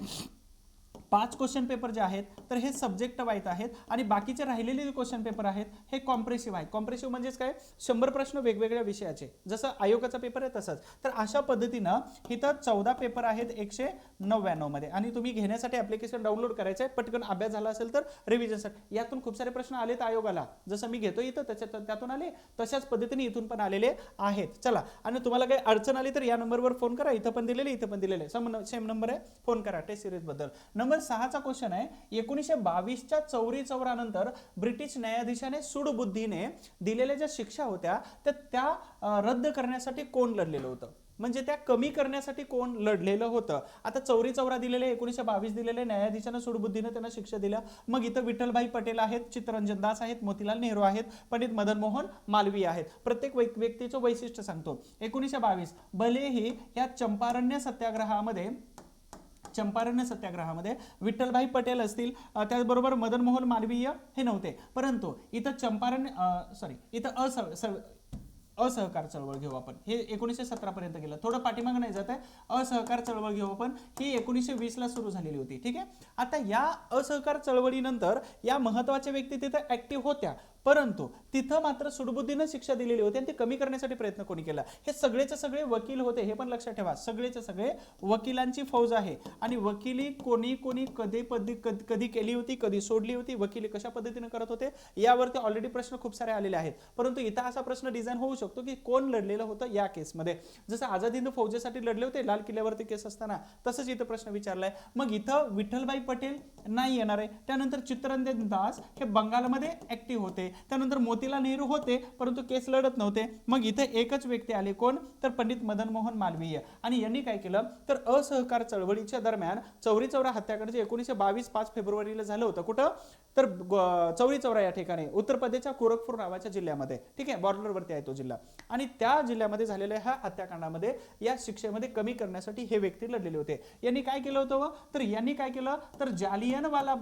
5 क्वेश्चन पेपर जे आहेत तर हे सब्जेक्ट वाईज आहेत आणि बाकीचे राहिलेले जे क्वेश्चन पेपर आहेत हे कॉम्प्रेसिव्ह आहेत कॉम्प्रेसिव्ह म्हणजेच काय 100 प्रश्न वेगवेगळ्या विषयाचे जसं आयोगाचा पेपर आहे तसंच तर अशा पद्धतीनं इथं 14 पेपर आहेत 199 मध्ये आणि तुम्ही घेण्यासाठी ऍप्लिकेशन डाउनलोड करायचं आहे पटकन अभ्यास झाला असेल तर रिव्हिजनसाठी यातून खूप सारे प्रश्न आलेत आयोगाला जसं मी घेतो इथं त्यातून आले तशाच पद्धतीने इथून पण आलेले आहेत चला आणि तुम्हाला काही अडचण आली तर या नंबरवर फोन करा इथं पण दिलेले सेम नंबर आहे फोन करा टेस्ट सिरीज बद्दल नंबर 6 चा क्वेश्चन आहे 1922 च्या चौरी चौरानंतर ब्रिटिश न्यायाधीशाने सूडबुद्धीने दिलेल्या ज्या शिक्षा होत्या त्या रद्द करण्यासाठी कोण लढलेलं होतं म्हणजे त्या कमी करण्यासाठी कोण लढलेलं होतं आता चौरी चौरा दिलेले 1922 दिलेले न्यायाधीशाने सूडबुद्धीने त्यांना शिक्षा दिल्या मग इथं विठ्ठलभाई पटेल आहेत चित्तरंजन दास आहेत मोतीलाल नेहरू आहेत पंडित मदन मोहन मालवीय आहेत प्रत्येक व्यक्तीचं वैशिष्ट्य सांगतो 1922 भलेही या चंपारण्य सत्याग्रहामध्ये विठ्ठलभाई पटेल असतील त्याचबरोबर मदन मोहन मालवीय हे नव्हते परंतु इथं असहकार चळवळ घेऊ आपण हे 1917 पर्यंत गेलं थोडं पाठीमागे नाही जात आहे असहकार चळवळ घेऊ आपण ही 1920 ला सुरू झालेली होती ठीक आहे आता या असहकार चळवळीनंतर या महत्त्वाच्या व्यक्ती तिथे ऍक्टिव्ह होत्या परंतु तिथं मात्र सूडबुद्धीने शिक्षा दिलेली होती आणि ती कमी करण्यासाठी प्रयत्न कोणी केला हे सगळेचे सगळे वकील होते हे पण लक्षात ठेवा सगळेचे सगळे वकिलांची फौज आहे आणि वकिली कोणी कधी केली होती कधी सोडली होती वकिली कशा पद्धतीने करत होते यावरती ऑलरेडी प्रश्न खूप सारे आलेले आहेत परंतु इथं असा प्रश्न डिझाईन होऊ शकतो की कोण लढलेलं होतं या केसमध्ये जसं आझाद हिंद फौजेसाठी लढले होते लाल किल्ल्यावरती केस असताना तसंच इथं प्रश्न विचारलाय मग इथं विठ्ठलभाई पटेल नाही येणार आहे त्यानंतर चित्तरंजन दास हे बंगालमध्ये ऍक्टिव्ह होते त्यानंतर मोतीलाल नेहरू होते परंतु केस लढत नव्हते मग इथे एकच व्यक्ती आले कोण तर पंडित मदन मोहन मालवीय आणि यांनी काय केलं तर असहकार चळवळीच्या दरम्यान चौरी चौरा हत्याकांड 1922 5 फेब्रुवारीला झालं होतं कुठं तर चौरी चौरा या ठिकाणी उत्तर प्रदेशच्या गोरखपूर नावाच्या जिल्ह्यामध्ये ठीक आहे बॉर्डरवरती आहे तो जिल्हा आणि त्या जिल्ह्यामध्ये झालेल्या ह्या हत्याकांडामध्ये या शिक्षेमध्ये कमी करण्यासाठी हे व्यक्ती लढलेले होते यांनी काय केलं होतं तर यांनी काय केलं तर जालियनवाला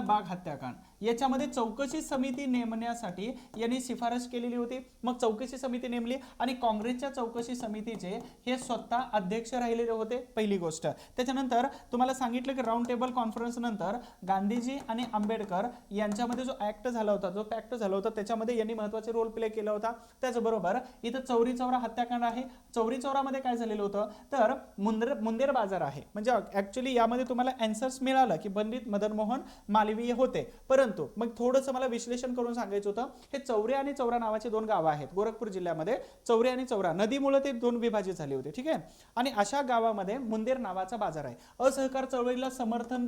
बाग हत्याकांड याच्यामध्ये चौकशी समिती नेमण्यासाठी यांनी शिफारस केलेली होती मग चौकशी समिती नेमली आणि काँग्रेसच्या चौकशी समितीचे हे स्वतः अध्यक्ष राहिलेले होते पहिली गोष्ट त्याच्यानंतर तुम्हाला सांगितलं की राऊंड टेबल कॉन्फरन्स नंतर गांधीजी आणि आंबेडकर यांच्यामध्ये जो पॅक्ट झाला होता त्याच्यामध्ये यांनी महत्त्वाचे रोल प्ले केला होता त्याचबरोबर इथं चौरी चौरा हत्याकांड आहे चौरी चौरामध्ये काय झालेलं होतं तर मुंदेर बाजार आहे म्हणजे ऍक्च्युअली यामध्ये तुम्हाला आन्सर्स मिळालं की पंडित मदन मोहन मालवीय होते परंतु परंतु मग थोडंसं मला विश्लेषण करून सांगायचं होतं. हे चौरे आणि चौरा नावाचे दोन गावं आहेत गोरखपूर जिल्ह्यामध्ये. चौरे आणि चौरा नदीमुळे ते दोन विभाजित झाले होते, ठीक आहे. आणि अशा गावामध्ये मुंदेर नावाचा बाजार आहे. असहकार चळवळीला समर्थन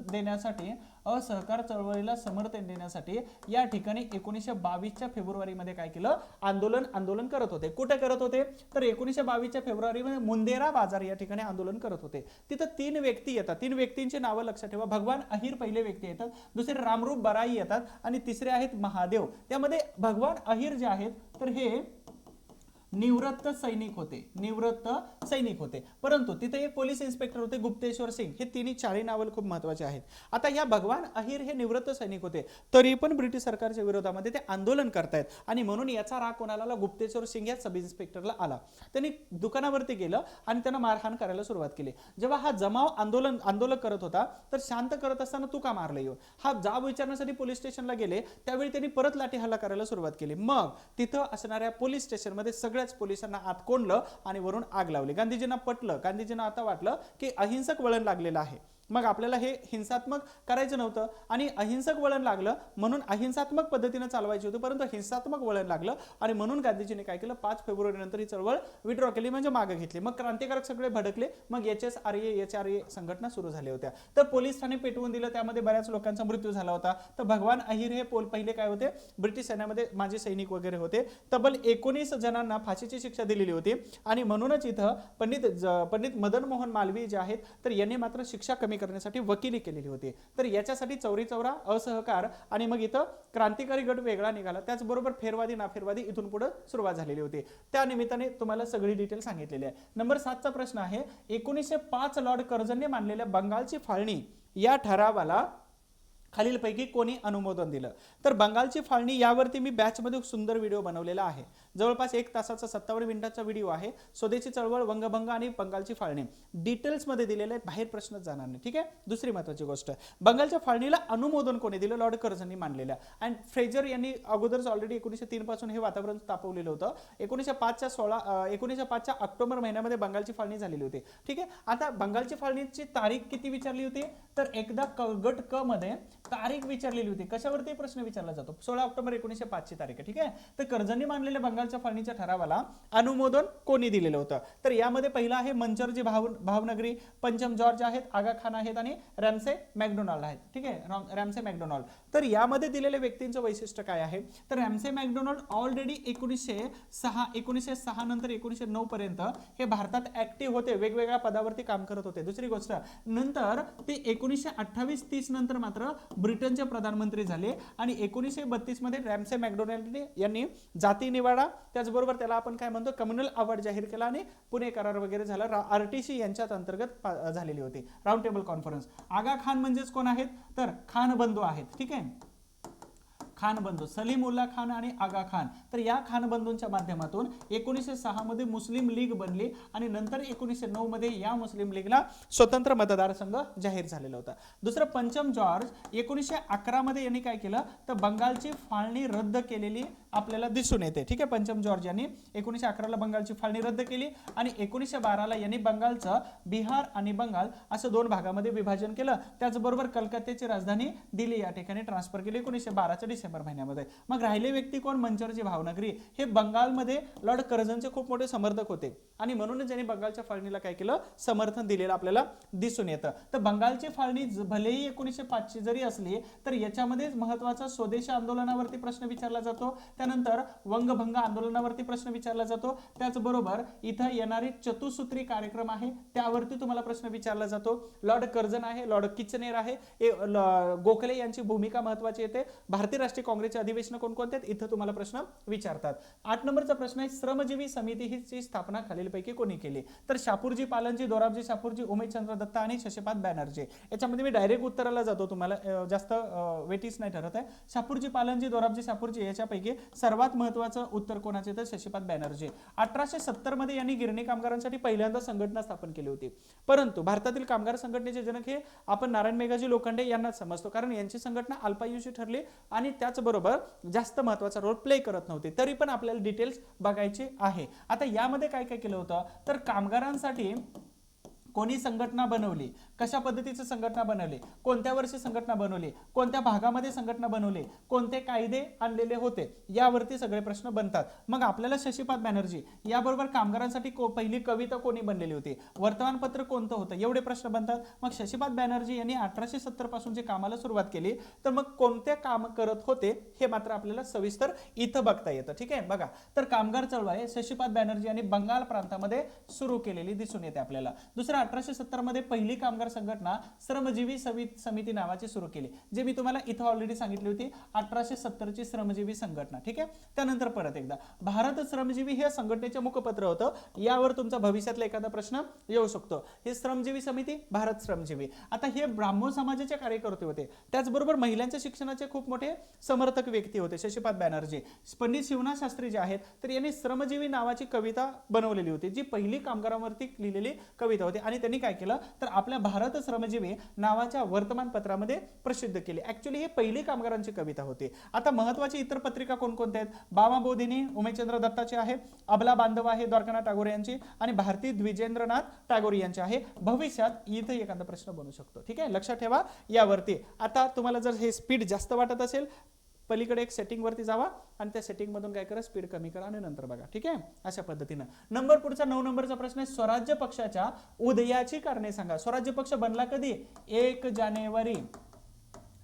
देण्यासाठी या ठिकाणी 1922च्या फेब्रुवारीमध्ये काय केलं, आंदोलन करत होते. कुठे करत होते, तर 1922च्या फेब्रुवारीमध्ये मुंदेरा बाजार या ठिकाणी आंदोलन करत होते. तिथं 3 व्यक्ती येतात. 3 व्यक्तींची नावं लक्षात ठेवा. भगवान अहिर पहिले व्यक्ती येतात, दुसरे रामरूप बराई येतात आणि तिसरे आहेत महादेव. त्यामध्ये भगवान अहिर जे आहेत तर हे निवृत्त सैनिक होते. परंतु तिथे एक पोलीस इन्स्पेक्टर होते गुप्तेश्वर सिंग. हे तिन्ही चारही नावं खूप महत्वाचे आहेत. आता या भगवान अहिर हे निवृत्त सैनिक होते, तरी पण ब्रिटिश सरकारच्या विरोधामध्ये ते आंदोलन करतायत आणि म्हणून याचा राग कोणाला आला, गुप्तेश्वर सिंग या सब इन्स्पेक्टरला आला. त्यांनी दुकानावरती गेलं आणि त्यांना मारहाण करायला सुरुवात केली. जेव्हा हा जमाव आंदोलक करत होता तर शांत करत असताना तू का मारलं येऊन, हा जाब विचारण्यासाठी पोलीस स्टेशनला गेले. त्यावेळी त्यांनी परत लाठी हल्ला करायला सुरुवात केली. मग तिथं असणाऱ्या पोलीस स्टेशनमध्ये सगळ्याच पोलिसांना आत कोंडलं आणि वरून आग लावली. गांधीजींना पटलं, गांधीजींना आता वाटलं की अहिंसक वळण लागलेलं आहे, मग आपल्याला हे हिंसात्मक करायचं नव्हतं आणि अहिंसक वळण लागलं म्हणून अहिंसात्मक पद्धतीने चालवायची होती, परंतु हिंसात्मक वळण लागलं आणि म्हणून गांधीजींनी काय केलं, 5 फेब्रुवारी नंतर ही चळवळ विड्रॉ केली, म्हणजे मागे घेतली. मग क्रांतिकारक सगळे भडकले. मग HSRA संघटना सुरू झाल्या होत्या. तर पोलीस ठाणे पेटवून दिलं, त्यामध्ये बऱ्याच लोकांचा मृत्यू झाला होता. तर भगवान अहिर हे पहिले काय होते, ब्रिटिश सैन्यामध्ये माजी सैनिक वगैरे होते. तब्बल 19 जणांना फाशीची शिक्षा दिलेली होती आणि म्हणूनच इथं पंडित मदन मोहन मालवीय जे आहेत तर यांनी मात्र शिक्षा कमी करण्यासाठी वकिली केलेली होती. तर याच्यासाठी चौरी चौरा, असहकार आणि मग इथं क्रांतिकारी गट वेगळा निघाला. त्याचबरोबर फेरवादी नाफेरवादी इथून पुढे सुरुवात झालेली होती. त्या निमित्ताने तुम्हाला सगळी डिटेल सांगितलेली आहे. नंबर 7 चा प्रश्न आहे, 1905 लॉर्ड कर्झनने मांडलेल्या बंगालची फाळणी या ठरावाला खालीलपैकी कोणी अनुमोदन दिलं. तर बंगालची फाळणी यावरती मी बॅचमध्ये सुंदर व्हिडिओ बनवलेला आहे. जवळपास 1 तासाचा 57 मिनिटाचा व्हिडिओ आहे. स्वदेशी चळवळ, वंगभंग आणि बंगालची फाळणी डिटेल्समध्ये दिलेलं आहे, बाहेर प्रश्नच जाणार नाही, ठीक आहे. दुसरी महत्त्वाची गोष्ट, बंगालच्या फाळणीला अनुमोदन कोणी दिलं, लॉर्ड कर्झननी मांडलेल्या. अँड फ्रेजर यांनी अगोदरच ऑलरेडी 1903 पासून हे वातावरण तापवलेलं होतं. 1905च्या ऑक्टोबर महिन्यामध्ये बंगालची फाळणी झालेली होती, ठीक आहे. आता बंगालची फाळणीची तारीख किती विचारली होती, तर एकदा गट क मध्ये तारीख विचारलेली होती. कशावरती प्रश्न विचारला जातो, 16 ऑक्टोबर 1905 ची तारीख आहे, ठीक आहे. तर कर्झननी मांडलेल्या बंगालच्या फाळणीच्या ठरावाला अनुमोदन कोणी दिलेलं होतं, तर यामध्ये पहिला आहे मंचरजी भावनगरी, पंचम जॉर्ज आहेत, आगा खान आहेत आणि रॅम्से मॅकडोनाल्ड आहेत, ठीक आहे. Ramsay McDonald. तर यामध्ये दिलेल्या व्यक्तींचं वैशिष्ट्य काय आहे, तर रॅम्से मॅकडोनाल्ड ऑलरेडी 1906 नंतर 1909 पर्यंत हे भारतात ऍक्टिव्ह होते, वेगवेगळ्या पदावरती काम करत होते. दुसरी गोष्ट, नंतर ते 1928-30 नंतर मात्र ब्रिटनचे प्रधानमंत्री झाले आणि 1932 मध्ये रॅम्से मॅकडोनाल्ड यांनी जाती निवाडा, त्याचबरोबर त्याला आपण काय म्हणतो कम्युनल अवॉर्ड जाहीर केला आणि पुणे करार वगैरे झाला. RTC यांच्यात अंतर्गत झालेली होती, राऊंड टेबल कॉन्फरन्स. आगा खान म्हणजेच कोण आहेत, तर खान बंधू आहेत, ठीक आहे. खान बंधू सलीमुल्ला खान आणि आगा खान. तर या खान बंधूंच्या माध्यमातून 1906 मध्ये मुस्लिम लीग बनली आणि नंतर 1909 मध्ये या मुस्लिम लीगला स्वतंत्र मतदारसंघ जाहीर झालेला होता. दुसरं पंचम जॉर्ज 1911 मध्ये यांनी काय केलं, तर बंगालची फाळणी रद्द केलेली आपल्याला दिसून येते, ठीक आहे. पंचम जॉर्ज यांनी 1911 ला बंगालची फाळणी रद्द केली आणि 1912 यांनी बंगालचं बिहार आणि बंगाल असं 2 भागामध्ये विभाजन केलं. त्याचबरोबर कलकत्त्याची राजधानी दिल्ली या ठिकाणी ट्रान्सफर केली 1912च्या डिसेंबर महिन्यामध्ये. मग राहिले व्यक्ती कोण, मंचरजी भावनगरी. हे बंगालमध्ये लॉर्ड कर्झनचे खूप मोठे समर्थक होते आणि म्हणूनच त्यांनी बंगालच्या फाळणीला काय केलं, समर्थन दिलेलं आपल्याला दिसून येतं. तर बंगालची फाळणी भलेही 1905 ची जरी असली तर याच्यामध्ये महत्त्वाचा स्वदेशी आंदोलनावरती प्रश्न विचारला जातो, त्यानंतर वंगभंग आंदोलनावरती प्रश्न विचारला जातो, त्याचबरोबर इथं येणारी चतुसूत्री कार्यक्रम आहे त्यावरती तुम्हाला प्रश्न विचारला जातो. लॉर्ड कर्झन आहे, लॉर्ड किचनेर आहे, गोखले यांची भूमिका महत्त्वाची येते. भारतीय राष्ट्रीय काँग्रेसचे अधिवेशन कोणकोणते आहेत, इथं तुम्हाला प्रश्न विचारतात. 8 नंबरचा प्रश्न आहे, श्रमजीवी समिती ही स्थापना खालीलपैकी कोणी केली, तर शापूरजी पालनजी, दोराबजी शापूरजी, उमेशचंद्र दत्ता आणि शशीपाद बॅनर्जी. याच्यामध्ये मी डायरेक्ट उत्तराला जातो, तुम्हाला जास्त वेटीस नाही ठरत आहे. शापूरजी पालनजी, दोराबजी शापूरजी याच्यापैकी सर्वात महत्त्वाचं उत्तर कोणाचे, तर शशीपाद बॅनर्जी. 1870 मध्ये यांनी गिरणी कामगारांसाठी पहिल्यांदा संघटना स्थापन केली होती. परंतु भारतातील कामगार संघटनेचे जनक हे आपण नारायण मेघाजी लोखंडे यांनाच समजतो, कारण यांची संघटना अल्पायुषी ठरली आणि त्याचबरोबर जास्त महत्त्वाचा रोल प्ले करत नव्हते. तरी पण आपल्याला डिटेल्स बघायचे आहे. आता यामध्ये काय काय केलं होतं, तर कामगारांसाठी कोणी संघटना बनवली, कशा पद्धतीची संघटना बनवली, कोणत्या वर्षी संघटना बनवली, कोणत्या भागामध्ये संघटना बनवली, कोणते कायदे आणलेले होते, यावरती सगळे प्रश्न बनतात. मग आपल्याला शशीपाद बॅनर्जी याबरोबर कामगारांसाठी पहिली कविता कोणी बनलेली होती, वर्तमानपत्र कोणतं होतं, एवढे प्रश्न बनतात. मग शशीपाद बॅनर्जी यांनी 1870 पासून जे कामाला सुरुवात केली, तर मग कोणते काम करत होते हे मात्र आपल्याला सविस्तर इथं बघता येतं. ठीक आहे, बघा. तर कामगार चळवळ शशीपाद बॅनर्जी यांनी बंगाल प्रांतामध्ये सुरू केलेली दिसून येते आपल्याला. दुसरं 1870 मध्ये पहिली कामगार संघटना श्रमजीवी समिती नावाची सुरू केली, जे मी तुम्हाला इथं ऑलरेडी सांगितली होती, 1870 ची श्रमजीवी संघटना. ठीक आहे. त्यानंतर परत एकदा भारत श्रमजीवी हे संघटनेचे मुखपत्र होतं. यावर तुमचा भविष्यातला एखादा प्रश्न येऊ शकतो. हे श्रमजीवी समिती, भारत श्रमजीवी. आता हे ब्राह्मण समाजाचे कार्यकर्ते होते, त्याचबरोबर महिलांच्या शिक्षणाचे खूप मोठे समर्थक व्यक्ती होते शशीपाद बॅनर्जी. पंडित शिवनाथ शास्त्री जे आहेत, तर यांनी श्रमजीवी नावाची कविता बनवलेली होती, जी पहिली कामगारांवरती लिहिलेली कविता होती. आणि त्यांनी काय केलं, तर आपल्या भारत श्रमजीवी नावाच्या वर्तमानपत्रामध्ये प्रसिद्ध केली. ऍक्च्युली ही पहिली कामगारांची कविता होती. आता महत्वाची इतर पत्रिका कोणकोणत्या आहेत, बाबा बोधिनी उमेशचंद्र दत्ताची आहे, अबला बांधव आहे द्वारकानाथ टागोर यांची, आणि भारती द्विजेंद्रनाथ टागोर यांची आहे. भविष्यात इथं एखादा प्रश्न बनू शकतो. ठीक आहे, लक्षात ठेवा यावरती. आता तुम्हाला जर हे स्पीड जास्त वाटत असेल, पलीकडे एक सेटिंग वरती जावा आणि त्या सेटिंग मधून काय करा, स्पीड कमी करा आणि नंतर बघा. ठीक आहे, अशा पद्धतीनं. नंबर पुढचा 9 नंबरचा प्रश्न आहे, स्वराज्य पक्षाच्या उदयाची कारणे सांगा. स्वराज्य पक्ष बनला कधी, 1 जानेवारी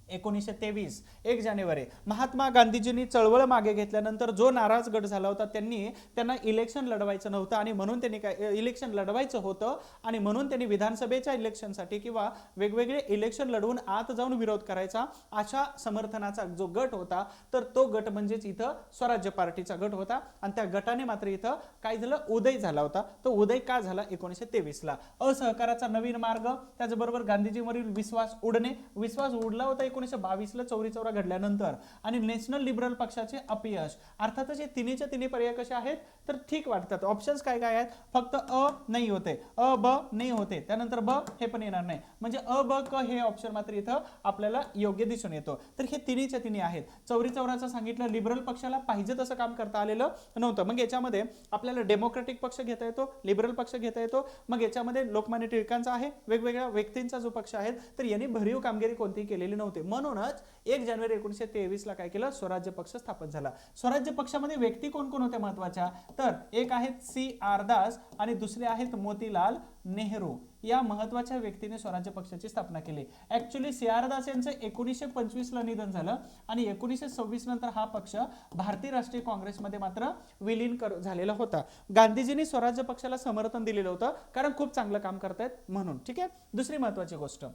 1923. 1 जानेवारी. महात्मा गांधीजींनी चळवळ मागे घेतल्यानंतर जो नाराज गट झाला होता, त्यांना इलेक्शन लढवायचं नव्हतं आणि म्हणून त्यांनी काय इलेक्शन लढवायचं होतं आणि म्हणून त्यांनी विधानसभेच्या इलेक्शनसाठी किंवा वेगवेगळे इलेक्शन लढवून आत जाऊन विरोध करायचा, अशा समर्थनाचा जो गट होता, तर तो गट म्हणजेच इथं स्वराज्य पार्टीचा गट होता. आणि त्या गटाने मात्र इथं काय झालं, उदय झाला होता. तो उदय का झाला, 1923 ला. असहकाराचा नवीन मार्ग, त्याचबरोबर गांधीजींवरील विश्वास उडला होता 1922 ला चौरी चौरा घडल्यानंतर. आणि नॅशनल लिबरल पक्षाचे अपयश. अर्थातच हे तिन्हीच्या तिन्ही पर्याय कसे आहेत, तर ठीक वाटतात. ऑप्शन्स काय काय आहेत, फक्त अ नाही होते, अ ब नाही होते, त्यानंतर ब हे पण येणार नाही, म्हणजे अ ब क हे ऑप्शन मात्र इथं आपल्याला योग्य दिसून येतो. तर हे तिन्हीच्या तिन्ही आहेत. चौरी चौराचं सांगितलं, लिबरल पक्षाला पाहिजे तसं काम करता आलेलं नव्हतं. मग याच्यामध्ये आपल्याला डेमोक्रेटिक पक्ष घेता येतो, लिबरल पक्ष घेता येतो. मग याच्यामध्ये लोकमान्य टिळकांचा आहे, वेगवेगळ्या व्यक्तींचा जो पक्ष आहे, तर यांनी भरीव कामगिरी कोणतीही केलेली नव्हती. म्हणूनच 1 जानेवारी 1923 ला काय केलं, स्वराज्य पक्ष स्थापन झाला. स्वराज्य पक्षामध्ये व्यक्ती कोण कोण होत्या महत्वाच्या, तर एक आहेत C.R. दास आणि दुसरे आहेत मोतीलाल नेहरू. या महत्वाच्या व्यक्तीने स्वराज्य पक्षाची स्थापना केली. Actually C.R. दास यांचं 1925 ला निधन झालं आणि 1926 नंतर हा पक्ष भारतीय राष्ट्रीय काँग्रेसमध्ये मात्र विलीन झालेला होता. गांधीजींनी स्वराज्य पक्षाला समर्थन दिलेलं होतं, कारण खूप चांगलं काम करतायत म्हणून. ठीक आहे. दुसरी महत्वाची गोष्ट,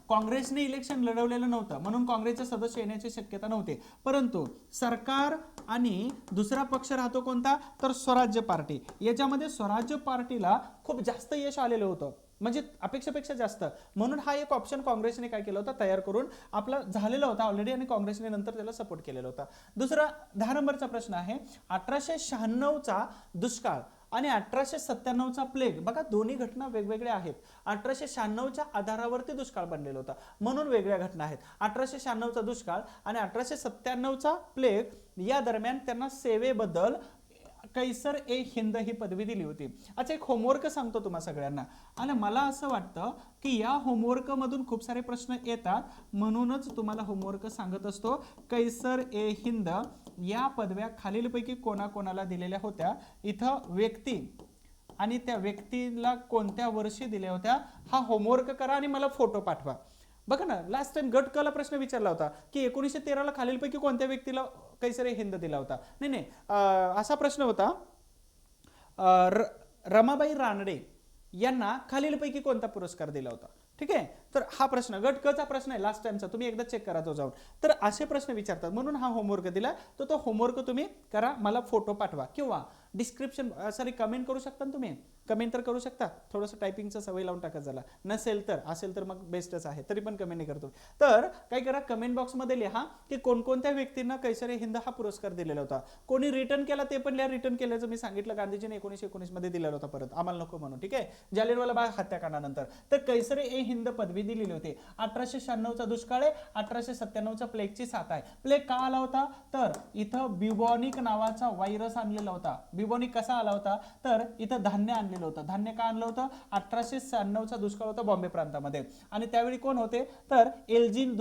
काँग्रेसने इलेक्शन लढवलेलं नव्हतं, म्हणून काँग्रेसचे सदस्य येण्याची शक्यता नव्हती. परंतु सरकार आणि दुसरा पक्ष राहतो कोणता, तर स्वराज्य पार्टी. याच्यामध्ये स्वराज्य पार्टीला खूप जास्त यश आलेलं होतं, म्हणजे अपेक्षेपेक्षा जास्त. म्हणून हा एक ऑप्शन काँग्रेसने काय केलं होतं, तयार करून आपला झालेला होता ऑलरेडी आणि काँग्रेसने नंतर त्याला सपोर्ट केलेला होता. दुसरा 10 नंबरचा प्रश्न आहे, 1896चा दुष्काळ आणि 1897चा प्लेग. बघा, दोन्ही घटना वेगवेगळ्या आहेत. 1896च्या आधारावरती दुष्काळ बनलेला होता, म्हणून वेगळ्या घटना आहेत. 1896चा दुष्काळ आणि 1897चा प्लेग या दरम्यान त्यांना सेवेबद्दल कैसर ए हिंद ही पदवी दिली होती. अच्छा, एक होमवर्क सांगतो तुम्हा सगळ्यांना, आणि मला असं वाटतं की या होमवर्क मधून खूप सारे प्रश्न येतात, म्हणूनच तुम्हाला होमवर्क सांगत असतो. कैसर ए हिंद या पदव्या खालीलपैकी कोणाकोणाला दिलेल्या होत्या. इथं व्यक्ती आणि त्या व्यक्तीला कोणत्या वर्षी दिल्या होत्या, हा होमवर्क करा आणि मला फोटो पाठवा. बघा ना, लास्ट टाइम गट क ला प्रश्न विचारला होता की 1913 ला खालीलपैकी कोणत्या व्यक्तीला कैसर ए हिंद दिला होता. नाही, असा प्रश्न होता, रमाबाई रानडे यांना खालीलपैकी कोणता पुरस्कार दिला होता. ठीक आहे. तर हा प्रश्न गट क चा प्रश्न आहे लास्ट टाइमचा, तुम्ही एकदा चेक करा तो जाऊन. तर असे प्रश्न विचारतात, म्हणून हा होमवर्क दिला. तो होमवर्क तुम्ही करा, मला फोटो पाठवा किंवा डिस्क्रिप्शन कमेंट करू शकता ना तुम्ही. कमेंट तर करू शकता, थोडंसं टायपिंगचं सवय लावून टाकत झाला. नसेल तर, असेल तर मग बेस्टच आहे, तरी पण कमेंट करतो. तर काय करा, कमेंट बॉक्समध्ये लिहा की कोणकोणत्या व्यक्तींना कैसर ए हिंद हा पुरस्कार दिलेला होता. कोणी रिटर्न केला ते पण लिहा. रिटर्न केल्याचं मी सांगितलं, गांधीजीने 1919 मध्ये दिलेला होता, परत आम्हाला नको म्हणून. ठीक आहे. जालियनवाला बाग हत्याकांडानंतर तर कैसर ए हिंद पदवी दिलेली होती. 1896चा दुष्काळ आहे, 1897चा प्लेगची साथ आहे. प्लेग का आला होता, तर इथं ब्युबॉनिक नावाचा व्हायरस आणलेला होता. बिबॉनिक कसा आला होता, तर इथं धान्य आणलेलं होतं. धान्य का आणलं होतं, 1896चा दुष्काळ होता बॉम्बे प्रांतामध्ये, आणि त्यावेळी कोण होते, तर एल्जिन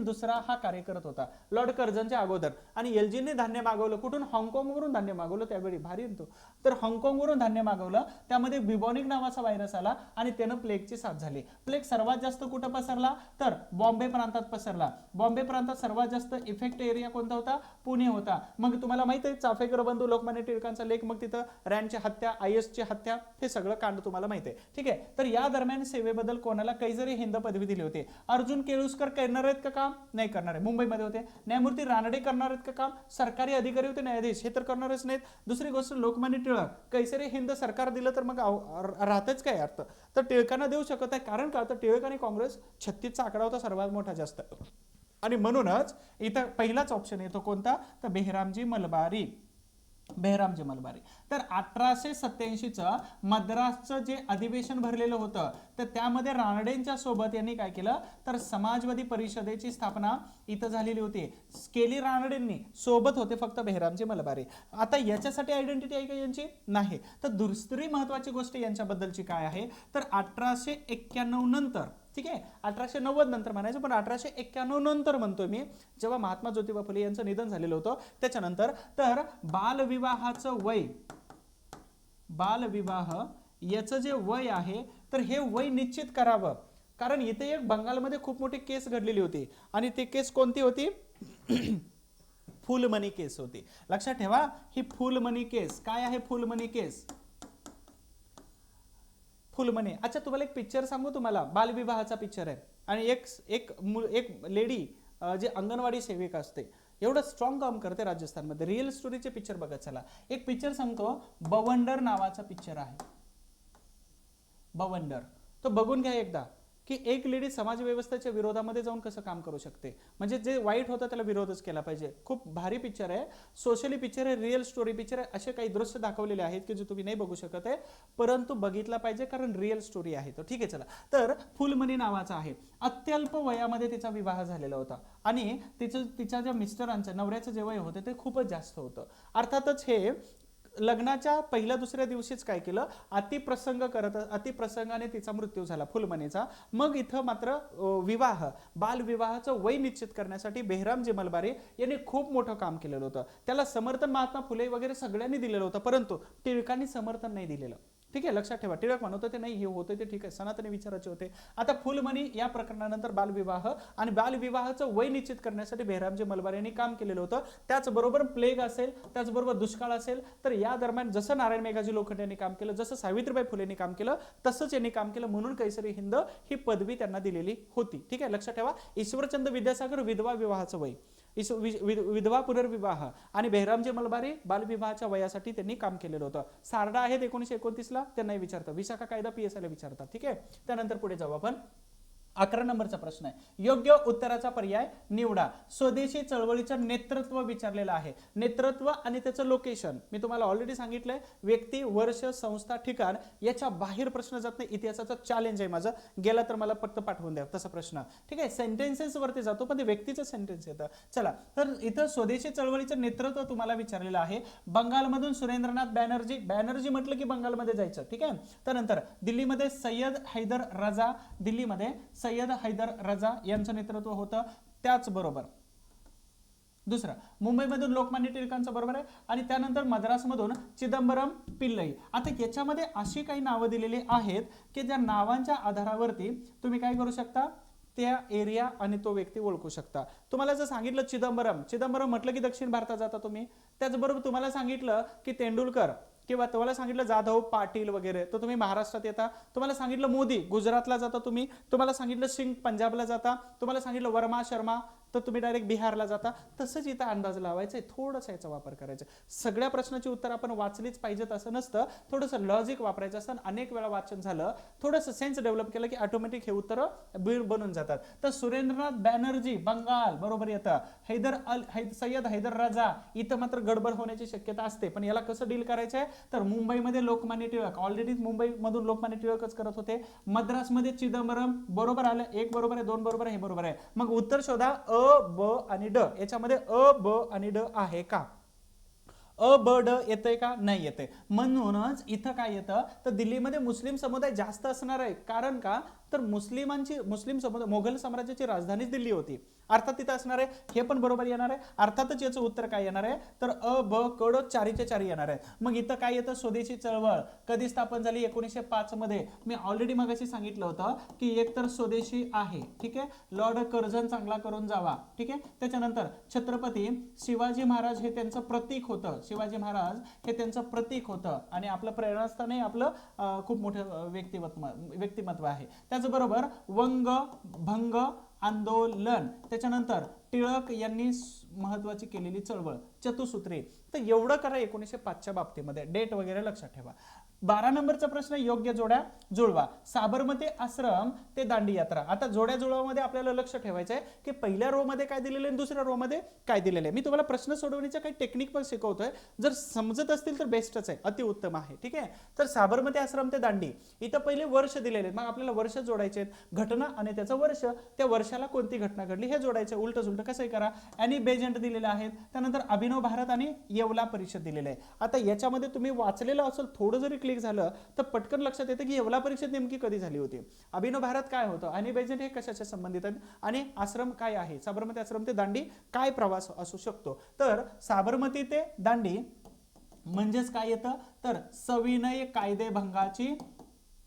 दुसरा हा कार्य करत होता लॉर्ड कर्झनच्या अगोदर. आणि एल्जिनने धान्य मागवलं कुठून, हाँगकाँगवरून धान्य मागवलं त्यावेळी, भारी येतो. तर हाँगकाँगवरून धान्य मागवलं, त्यामध्ये बिबॉनिक नावाचा व्हायरस आला आणि त्यानं प्लेगची साथ झाली. प्लेग सर्वात जास्त कुठं पसरला, तर बॉम्बे प्रांतात पसरला. बॉम्बे प्रांतात सर्वात जास्त इफेक्ट एरिया कोणता होता, पुणे होता. मग तुम्हाला माहित आहे चाफेकर बंधू लोकमान्य टिळकांचा लेख, मग तिथं रँडची हत्या, IS ची हत्या, हे सगळं कांड तुम्हाला माहिती आहे. ठीक आहे. तर या दरम्यान सेवेबद्दल कोणाला कैसरी हिंद पदवी दिली होती. अर्जुन केळुसकर करणार आहेत का काम, नाही करणार आहे, मुंबईमध्ये होते. न्यायमूर्ती रानडे करणार आहेत का काम, सरकारी अधिकारी होते न्यायाधीश, हे तर करणारच नाहीत. दुसरी गोष्ट लोकमान्य टिळक, कैसरी हिंद सरकार दिलं तर मग राहतच काय अर्थ, तर टिळकांना देऊ शकत आहे. कारण का, तर टिळक आणि काँग्रेस 36चा आकडा होता सर्वात मोठा जास्त, आणि म्हणूनच इथं पहिलाच ऑप्शन येतो कोणता, तर बेहरामजी मलबारी. तर 1887चं मद्रासचं जे अधिवेशन भरलेलं होतं, तर त्यामध्ये रानडेंच्या सोबत यांनी काय केलं, तर समाजवादी परिषदेची स्थापना इथं झालेली होती, केली रानडेंनी, सोबत होते फक्त बेहरामजी मलबारी. आता याच्यासाठी आयडेंटिटी आहे का यांची, नाही. तर दुसरी महत्वाची गोष्ट यांच्याबद्दलची काय आहे, तर 1891 नंतर, ठीक आहे, 1890 नंतर म्हणायचं, पण 1891 नंतर म्हणतोय मी, जेव्हा महात्मा ज्योतिबा फुले यांचं निधन झालेलं होतं त्याच्यानंतर, तर बालविवाहाचं वय, बालविवाह याचं जे वय आहे, तर हे वय निश्चित करावं. कारण इथे एक बंगालमध्ये खूप मोठी केस घडलेली होती, आणि ती केस कोणती होती फुलमणी केस होती. लक्षात ठेवा, ही फुलमणी केस. काय आहे फुलमणी केस, फुलमणी. अच्छा, तुम्हाला एक पिक्चर सांगू, तुम्हाला बालविवाहाचा पिक्चर आहे, आणि एक लेडी जे अंगणवाडी सेविका असते, एवढं स्ट्रॉंग काम करते राजस्थानमध्ये, रिअल स्टोरीचे पिक्चर बघत चला. एक पिक्चर सांगतो, बवंडर नावाचा पिक्चर आहे, बवंडर. तो बघून घ्या एकदा, की एक लेडी समाज व्यवस्थेच्या विरोधामध्ये जाऊन कसं काम करू शकते, म्हणजे जे वाईट होतं त्याला विरोधच केला पाहिजे. खूप भारी पिक्चर आहे, सोशली पिक्चर आहे, रिअल स्टोरी पिक्चर आहे. असे काही दृश्य दाखवलेले आहेत की जे तुम्ही नाही बघू शकत आहे, परंतु बघितला पाहिजे, कारण रिअल स्टोरी आहे. तर ठीक आहे, चला. तर फुलमणी नावाचा आहे, अत्यल्प वयामध्ये तिचा विवाह झालेला होता, आणि तिच्या ज्या मिस्टरांचं, नवऱ्याचं जे वय होतं ते खूपच जास्त होतं. अर्थातच हे लग्नाच्या पहिल्या दुसऱ्या दिवशीच काय केलं, अतिप्रसंगाने तिचा मृत्यू झाला फुलमणीचा. मग इथं मात्र बालविवाहाचं वय निश्चित करण्यासाठी बेहरामजी मलबारी यांनी खूप मोठं काम केलेलं होतं. त्याला समर्थन महात्मा फुले वगैरे सगळ्यांनी दिलेलं होतं, परंतु टिळकांनी समर्थन नाही दिलेलं. ठीक आहे, लक्षात ठेवा. टिळक म्हणत होते नाही, हे होते ते ठीक आहे, सनातनी विचाराचे होते. आता फुलमणी या प्रकरणानंतर बालविवाह आणि बालविवाहाचं वय निश्चित करण्यासाठी बेहरामजी मलबारी यांनी काम केलेलं होतं. त्याचबरोबर प्लेग असेल, त्याचबरोबर दुष्काळ असेल, तर या दरम्यान जसं नारायण मेघाजी लोखंडे यांनी काम केलं, जसं सावित्रीबाई फुलेंनी काम केलं, तसंच यांनी काम केलं. म्हणून कैसरी हिंद ही पदवी त्यांना दिलेली होती. ठीक आहे, लक्षात ठेवा. ईश्वरचंद्र विद्यासागर विधवा विवाहाचं वय, विधवा पुनर्विवाह, आणि बेहरामजी मलबारी बालविवाहाच्या वयासाठी त्यांनी काम केलेलं होतं. सारडा आहेत 1929ला, त्यांनाही विचारतात. विशाखा कायदा PSI ला विचारतात. ठीक आहे, त्यानंतर पुढे जाऊ आपण. 11 नंबरचा प्रश्न आहे, योग्य उत्तराचा पर्याय निवडा. स्वदेशी चळवळीचं नेतृत्व विचारलेलं आहे. नेतृत्व आणि त्याचं लोकेशन मी तुम्हाला ऑलरेडी सांगितलंय, व्यक्ती, वर्ष, संस्था, ठिकाण याच्या बाहेर प्रश्न जात नाही. इतिहासाचा चॅलेंज आहे माझं, गेला तर मला फक्त पाठवून द्या तसा प्रश्न. ठीक आहे, सेंटेन्सेस वरती जातो, पण ते व्यक्तीचं सेंटेन्स येतं. चला, तर इथं स्वदेशी चळवळीचं नेतृत्व तुम्हाला विचारलेलं आहे. बंगालमधून सुरेंद्रनाथ बॅनर्जी म्हटलं की बंगालमध्ये जायचं. ठीक आहे, त्यानंतर दिल्लीमध्ये सय्यद हैदर रजा, दिल्लीमध्ये सय्यद हैदर रजा यांचं नेतृत्व होतं. त्याचबरोबर दुसरं मुंबईमधून लोकमान्य टिळकांचं, बरोबर आहे, आणि त्यानंतर मद्रासमधून चिदंबरम पिल्लई. आता याच्यामध्ये अशी काही नावं दिलेली आहेत की ज्या नावांच्या आधारावरती तुम्ही काय करू शकता, त्या एरिया आणि तो व्यक्ती ओळखू शकता. तुम्हाला जर सांगितलं चिदंबरम म्हटलं की दक्षिण भारतात जाता तुम्ही. त्याचबरोबर तुम्हाला सांगितलं की तेंडुलकर किंवा तुम्हाला सांगितलं जाधव, पाटील वगैरे, तर तुम्ही महाराष्ट्रात येता. तुम्हाला सांगितलं मोदी, गुजरातला जाता तुम्ही. तुम्हाला सांगितलं सिंग, पंजाबला जाता. तुम्हाला सांगितलं वर्मा, शर्मा, तर तुम्ही डायरेक्ट बिहारला जाता. तसंच इथं अंदाज लावायचा आहे, थोडंसं याचा वापर करायचा. सगळ्या प्रश्नाची उत्तर आपण वाचलीच पाहिजेत असं नसतं, थोडंसं लॉजिक वापरायचं असतं. अनेक वेळा वाचन झालं, थोडंसं सेन्स डेव्हलप केलं की ऑटोमॅटिक हे उत्तर बनून जातात. तर सुरेंद्रनाथ बॅनर्जी बंगाल बरोबर येतं. सय्यद हैदर रजा इथं मात्र गडबड होण्याची शक्यता असते, पण याला कसं डील करायचं आहे, तर मुंबईमध्ये लोकमान्य टिळक, ऑलरेडी मुंबईमधून लोकमान्य टिळकच करत होते. मद्रासमध्ये चिदंबरम, बरोबर आलं, 1 बरोबर आहे, 2 बरोबर आहे, हे बरोबर आहे. मग उत्तर शोधा, अ, ब आणि ड. याच्यामध्ये अ, ब आणि ड आहे का? अ ब ड येतंय का? नाही येते. म्हणूनच इथं काय येतं तर दिल्लीमध्ये मुस्लिम समुदाय जास्त असणार आहे. कारण का तर मुस्लिम समुदाय मोघल साम्राज्याची राजधानीच दिल्ली होती. अर्थात तिथं असणार आहे. हे पण बरोबर येणार आहे. अर्थातच याचं उत्तर काय येणार आहे तर अ ब क ड चारीचे चारी येणार आहे. मग इथं काय येतं स्वदेशी चळवळ कधी स्थापन झाली 1905 मध्ये. मी ऑलरेडी मगाशी सांगितलं होतं की एक तर स्वदेशी आहे, ठीक आहे, लॉर्ड कर्झन चांगला करून जावा, ठीक आहे. त्याच्यानंतर छत्रपती शिवाजी महाराज हे त्यांचं प्रतीक होतं. शिवाजी महाराज हे त्यांचं प्रतीक होतं आणि आपलं प्रेरणास्थान आपलं खूप मोठं व्यक्तिमत्व आहे. त्याचबरोबर वंग भंग आंदोलन, त्याच्यानंतर टिळक यांनी महत्वाची केलेली चळवळ, चतुसूत्री. तर एवढं करा 1905च्या बाबतीमध्ये. डेट वगैरे लक्षात ठेवा. 12 नंबरचा प्रश्न योग्य जोड्या जुळवा. साबरमती आश्रम ते दांडी यात्रा. आता जोड्या जुळवामध्ये आपल्याला लक्ष ठेवायचं आहे की पहिल्या रो मध्ये काय दिलेलं आहे, दुसऱ्या रो मध्ये काय दिलेलं आहे. मी तुम्हाला प्रश्न सोडवण्याचे काही टेक्निक पण शिकवतोय. जर समजत असतील तर बेस्टच आहे, अतिउत्तम आहे, ठीक आहे. तर साबरमती आश्रम ते दांडी इथं पहिले वर्ष दिलेले आहेत. मग आपल्याला वर्ष जोडायचे आहेत. घटना आणि त्याचं वर्ष, त्या वर्षाला कोणती घटना घडली हे जोडायचं. उलट सुलट कसंही करा. ॲनी बेजंट दिलेले आहेत. त्यानंतर अभिनव भारत आणि येवला परिषद दिलेले आहे. आता याच्यामध्ये तुम्ही वाचलेलं असेल, थोडं जरी क्लिक झालं तर पटकन लक्षात येतं की येवला परिषद नेमकी कधी झाली होती. अभिनव भारत काय होतं, आणि बेजंट हे कशाच्या संबंधित आहेत, आणि आश्रम काय आहे, साबरमती आश्रम ते दांडी काय प्रवास असू शकतो. तर साबरमती ते दांडी म्हणजेच काय येतं तर सविनय कायदेभंगाची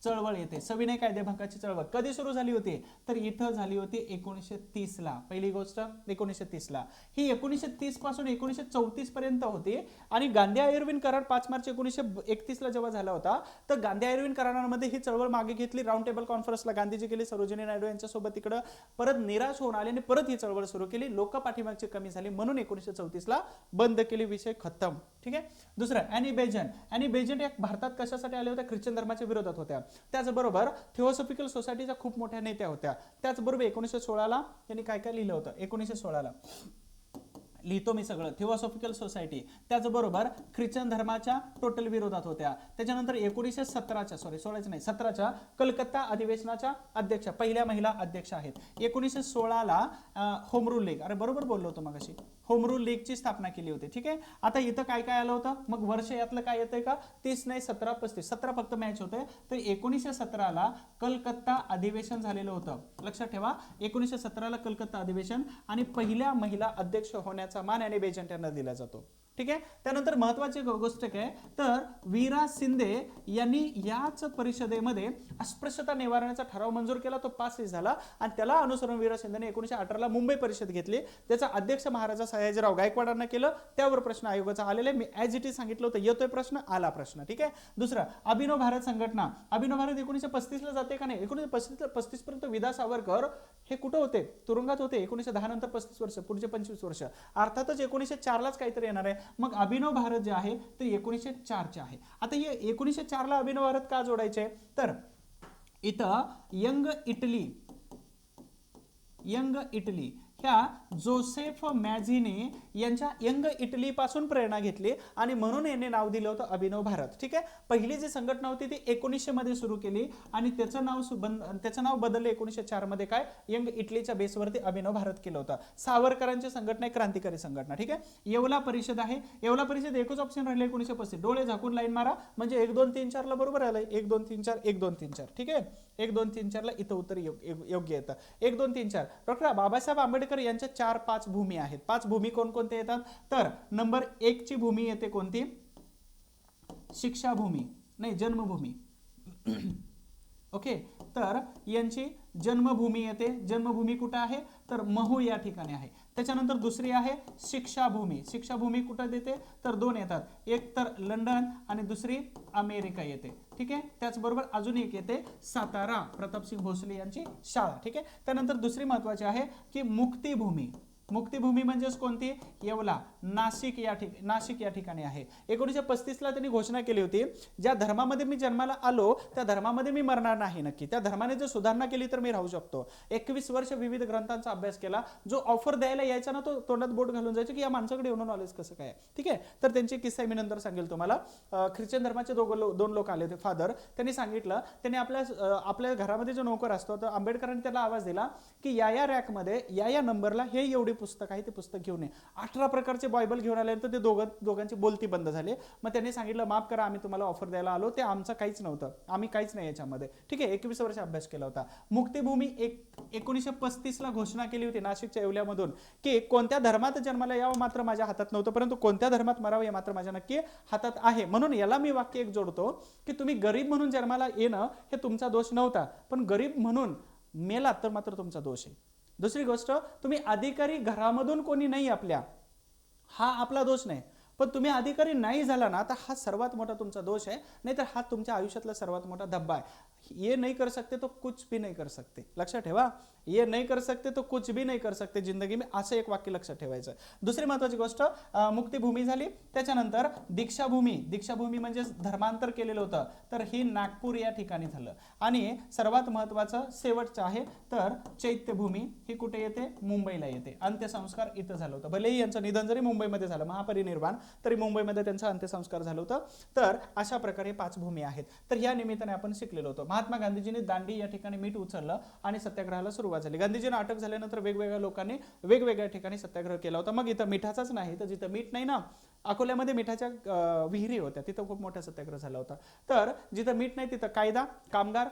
चळवळ येते. सविनय कायदेभंगाची चळवळ कधी सुरू झाली होती तर इथं झाली होती 1930 ला. पहिली गोष्ट 1930 ला. ही 1930 पासून 1934 पर्यंत होती. आणि गांधी आयर्विन करार 5 मार्च 1931 ला जेव्हा झाला होता तर गांधी आयर्विन करारामध्ये ही चळवळ मागे घेतली. राऊंड टेबल कॉन्फरन्सला गांधीजी गेले, सरोजिनी नायडू यांच्यासोबत तिकडं परत निराश होऊन आले आणि परत ही चळवळ सुरू केली. लोक पाठीमागची कमी झाली म्हणून 1934 ला बंद केली. विषय खतम, ठीक आहे. दुसरं ॲनी बेजंट. ॲनी बेजंट या भारतात कशासाठी आल्या होत्या, ख्रिश्चन धर्माच्या विरोधात होत्या. त्याचबरोबर थिओसॉफिकल सोसायटीच्या खूप मोठ्या नेत्या होत्या. त्याचबरोबर 1916 ला त्यांनी काय काय लिहिलं होतं, 1916 ला लिहितो मी सगळं. थिओसॉफिकल सोसायटी, त्याचबरोबर ख्रिश्चन धर्माच्या टोटल विरोधात होत्या. त्याच्यानंतर 17च्या कलकत्ता अधिवेशनाच्या अध्यक्षा, पहिल्या महिला अध्यक्ष आहेत. 1916 ला होम रूल लीग, अरे बरोबर बोललो होतो मगाशी, होम रूल लीगची स्थापना केली होती, ठीक आहे. आता इथं काय काय आलं होतं, मग वर्ष यातलं काय येतंय का, 30 नाही 17 35, 17 फक्त मॅच होते. तर 1917 ला कलकत्ता अधिवेशन झालेलं होतं. लक्षात ठेवा, 1917 ला कलकत्ता अधिवेशन, आणि पहिल्या महिला अध्यक्ष होण्याचा मान ॲनी बेजंट यांना दिला जातो, ठीक आहे. त्यानंतर महत्वाची गोष्ट काय तर वीरा शिंदे यांनी याच परिषदेमध्ये अस्पृश्यता निवारणाचा ठराव मंजूर केला. तो पास झाला आणि त्याला अनुसरून वीरा शिंदेने 1918 ला मुंबई परिषद घेतली. त्याचा अध्यक्ष महाराजा सयाजीराव गायकवाडांना केलं. त्यावर प्रश्न आयोगाचा आलेला आहे. मी ॲज इट इज सांगितलं होतं, येतोय प्रश्न, आला प्रश्न, ठीक आहे. दुसरा अभिनव भारत संघटना. अभिनव भारत 1935 ला जाते का नाही, 1935 पर्यंत विदा सावरकर हे कुठं होते, तुरुंगात होते. 1910 नंतर 35 वर्ष, पुढचे 25 वर्ष. अर्थातच 1904 लाच काहीतरी येणार आहे. मग अभिनव भारत जे आहे ते 1904 चे आहे. आता हे 1904 ला अभिनव भारत का जोडायचे तर इथं यंग इटली ह्या जोसेफ मॅझिनी यांच्या यंग इटली पासून प्रेरणा घेतली आणि म्हणून यांनी नाव दिलं होतं अभिनव भारत, ठीक आहे. पहिली जी संघटना होती ती 1900 मध्ये सुरू केली आणि त्याचं नाव बदललं 1904 मध्ये, काय यंग इटलीच्या बेसवरती अभिनव भारत केलं होतं. सावरकरांची संघटना आहे, क्रांतिकारी संघटना, ठीक आहे. येवला परिषद आहे. येवला परिषद एकच ऑप्शन राहिले 1935. डोळे झाकून लाईन मारा म्हणजे 1 2 3 4 ला बरोबर आलंय. 1 2 3 4 1 2 3 4, ठीक आहे. 1 2 3 4 ला इथं उत्तर योग्य येतं. 1 2 3 4 डॉक्टर बाबासाहेब आंबेडकर यांच्या 4-5 भूमी आहेत. 5 भूमी कोणकोणत्या येतात तर नंबर 1 ची भूमी येते कोणती, शिक्षा भूमी, नाही जन्मभूमी, ओके. तर यांची जन्मभूमी येते. जन्मभूमी कुठं आहे तर महू या ठिकाणी आहे. त्याच्यानंतर दुसरी आहे शिक्षाभूमी. शिक्षाभूमी कुठं देते तर 2 येतात, एक तर लंडन आणि दुसरी अमेरिका येते, ठीक आहे. त्याचबरोबर अजून एक येते सातारा, प्रतापसिंग भोसले यांची शाळा, ठीक आहे. त्यानंतर दुसरी महत्वाची आहे की मुक्तिभूमी. मुक्तिभूमी म्हणजेच कोणती, येवला, नाशिक या ठिकाणी आहे. 1935 ला त्यांनी घोषणा केली होती, ज्या धर्मामध्ये मी जन्माला आलो त्या धर्मामध्ये मी मरणार नाही. नक्की त्या धर्माने जर सुधारणा केली तर मी राहू शकतो. 21 वर्ष विविध ग्रंथांचा अभ्यास केला. जो ऑफर द्यायला यायचा ना तो तोंडात बोट घालून जायचं की या माणसाकडे एवढं नॉलेज कसं काय, ठीक आहे. तर त्यांची किस्सा मी नंतर सांगेल तुम्हाला. ख्रिश्चन धर्माचे 2 लोक आले होते, फादर. त्यांनी सांगितलं, त्यांनी आपल्या घरामध्ये जो नोकर असतो तर आंबेडकरांनी त्याला आवाज दिला की या रॅकमध्ये या नंबरला हे एवढी पुस्तक आहे ते पुस्तक घेऊन ये. 18 प्रकारचे बायबल घेऊन आल्यानंतर ते दोघांची बोलती बंद झाली. मग त्यांनी सांगितलं माफ करा, आम्ही तुम्हाला ऑफर द्यायला आलो, ते आमचं काहीच नव्हतं, आम्ही काहीच नाही याच्यामध्ये. ठीक आहे, 21 वर्ष अभ्यास केला होता. मुक्तिभूमी 1935 ला घोषणा केली होती नाशिकच्या येवल्यामधून की कोणत्या धर्मात जन्माला यावं मात्र माझ्या हातात नव्हतं, परंतु कोणत्या धर्मात मरावं हे मात्र माझ्या नक्की हातात आहे. म्हणून याला मी वाक्य एक जोडतो की तुम्ही गरीब म्हणून जन्माला येणं हे तुमचा दोष नव्हता, पण गरीब म्हणून मेलात तर मात्र तुमचा दोष आहे. दुसरी गोष्ट, तुम्ही अधिकारी घरामधून कोणी नाही आपल्या, हा आपला दोष नाही, पण तुम्ही अधिकारी नाही झाला ना तर हा सर्वात मोठा तुमचा दोष आहे, नाहीतर हा तुमच्या आयुष्यातला सर्वात मोठा धब्बा आहे. ये नहीं कर सकते तो कुछ भी नहीं कर सकते, लक्षात ठेवा. ये नहीं कर सकते तो कुछ भी नहीं कर सकते जिंदगी में, असं एक वाक्य लक्षात ठेवायचं. दुसरी महत्वाची गोष्ट, मुक्तिभूमी झाली. त्याच्यानंतर दीक्षाभूमी म्हणजे धर्मांतर केलेलं होतं, तर ही नागपूर या ठिकाणी झालं. आणि सर्वात महत्वाचं शेवटचं आहे तर चैत्यभूमी, ही कुठे येते, मुंबईला येते. अंत्यसंस्कार इथं झालं होतं. भलेही यांचं निधन जरी मुंबईमध्ये झालं, महापरिनिर्वाण, तरी मुंबईमध्ये त्यांचं अंत्यसंस्कार झालं होतं. तर अशा प्रकारे 5 भूमी आहेत. तर या निमित्ताने आपण शिकलेलो होतो. महात्मा गांधीजींनी दांडी या ठिकाणी मीठ उचललं आणि सत्याग्रहाला सुरुवात झाली. गांधीजींना अटक झाल्यानंतर वेगवेगळ्या लोकांनी वेगवेगळ्या ठिकाणी सत्याग्रह केला होता. मग इथं मिठाचाच नाही तर जिथं मीठ नाही ना, अकोल्यामध्ये मिठाच्या विहिरी होत्या, तिथं खूप मोठा सत्याग्रह झाला होता. तर जिथं मीठ नाही तिथं कायदा, कामगार,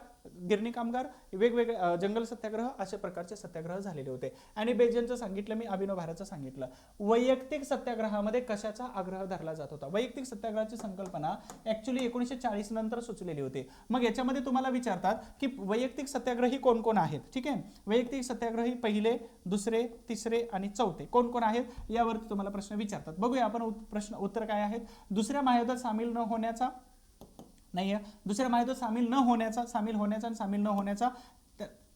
गिरणी कामगार, वेगवेगळे जंगल सत्याग्रह, अशा प्रकारचे सत्याग्रह झालेले होते. आणि बेजनचं सांगितलं मी, अभिनव भारतचं सांगितलं. वैयक्तिक सत्याग्रहामध्ये कशाचा आग्रह धरला जात होता? वैयक्तिक सत्याग्रहाची संकल्पना ऍक्च्युली 1940 नंतर सुचलेली होती. मग याच्यामध्ये तुम्हाला विचारतात की वैयक्तिक सत्याग्रही कोण कोण आहेत. ठीक आहे, वैयक्तिक सत्याग्रही पहिले, दुसरे, तिसरे आणि चौथे कोण कोण आहेत यावरती तुम्हाला प्रश्न विचारतात. बघूया आपण उत्तर काय आहेत. दुसऱ्या महायुद्धात सामील न होण्याचा, नाही आहे, दुसऱ्या महायुद्धात सामील होण्याचा आणि सामील न होण्याचा,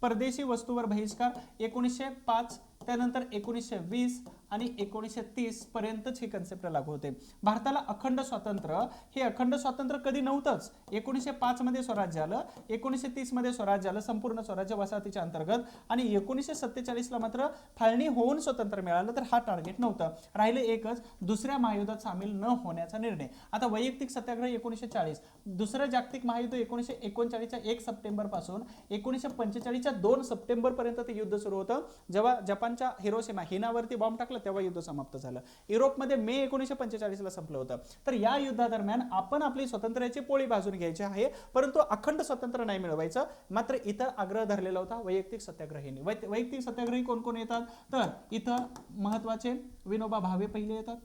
परदेशी वस्तूवर बहिष्कार 1905, त्यानंतर 1920 आणि 1930 पर्यंतच ही कन्सेप्ट लागू होते. भारताला अखंड स्वातंत्र्य, हे अखंड स्वातंत्र्य कधी नव्हतंच. 1905 मध्ये स्वराज्य आलं, 1930 मध्ये स्वराज्य आलं, संपूर्ण स्वराज्य वसाहतीच्या अंतर्गत, आणि 1947 ला मात्र फाळणी होऊन स्वतंत्र मिळालं. तर हा टार्गेट नव्हतं. राहिले एकच, दुसऱ्या महायुद्धात सामील न होण्याचा निर्णय. आता वैयक्तिक सत्याग्रह 1940, दुसरं जागतिक महायुद्ध 1939च्या 1 सप्टेंबर पासून 1945च्या 2 सप्टेंबर पर्यंत ते युद्ध सुरू होतं. जेव्हा जपानच्या हिरोशिमा हिनावरती बॉम्ब टाकला तेव्हा युद्ध समाप्त झालं. युरोपमध्ये मे 1945 ला संपलं होतं. तर या युद्धादरम्यान आपण आपली स्वातंत्र्याची पोळी भाजून घ्यायची आहे, परंतु अखंड स्वातंत्र्य नाही मिळवायचं. मात्र इथं आग्रह धरलेला होता वैयक्तिक सत्याग्रहींनी. वैयक्तिक सत्याग्रही कोण कोण येतात? तर इथं महत्वाचे विनोबा भावे पहिले येतात.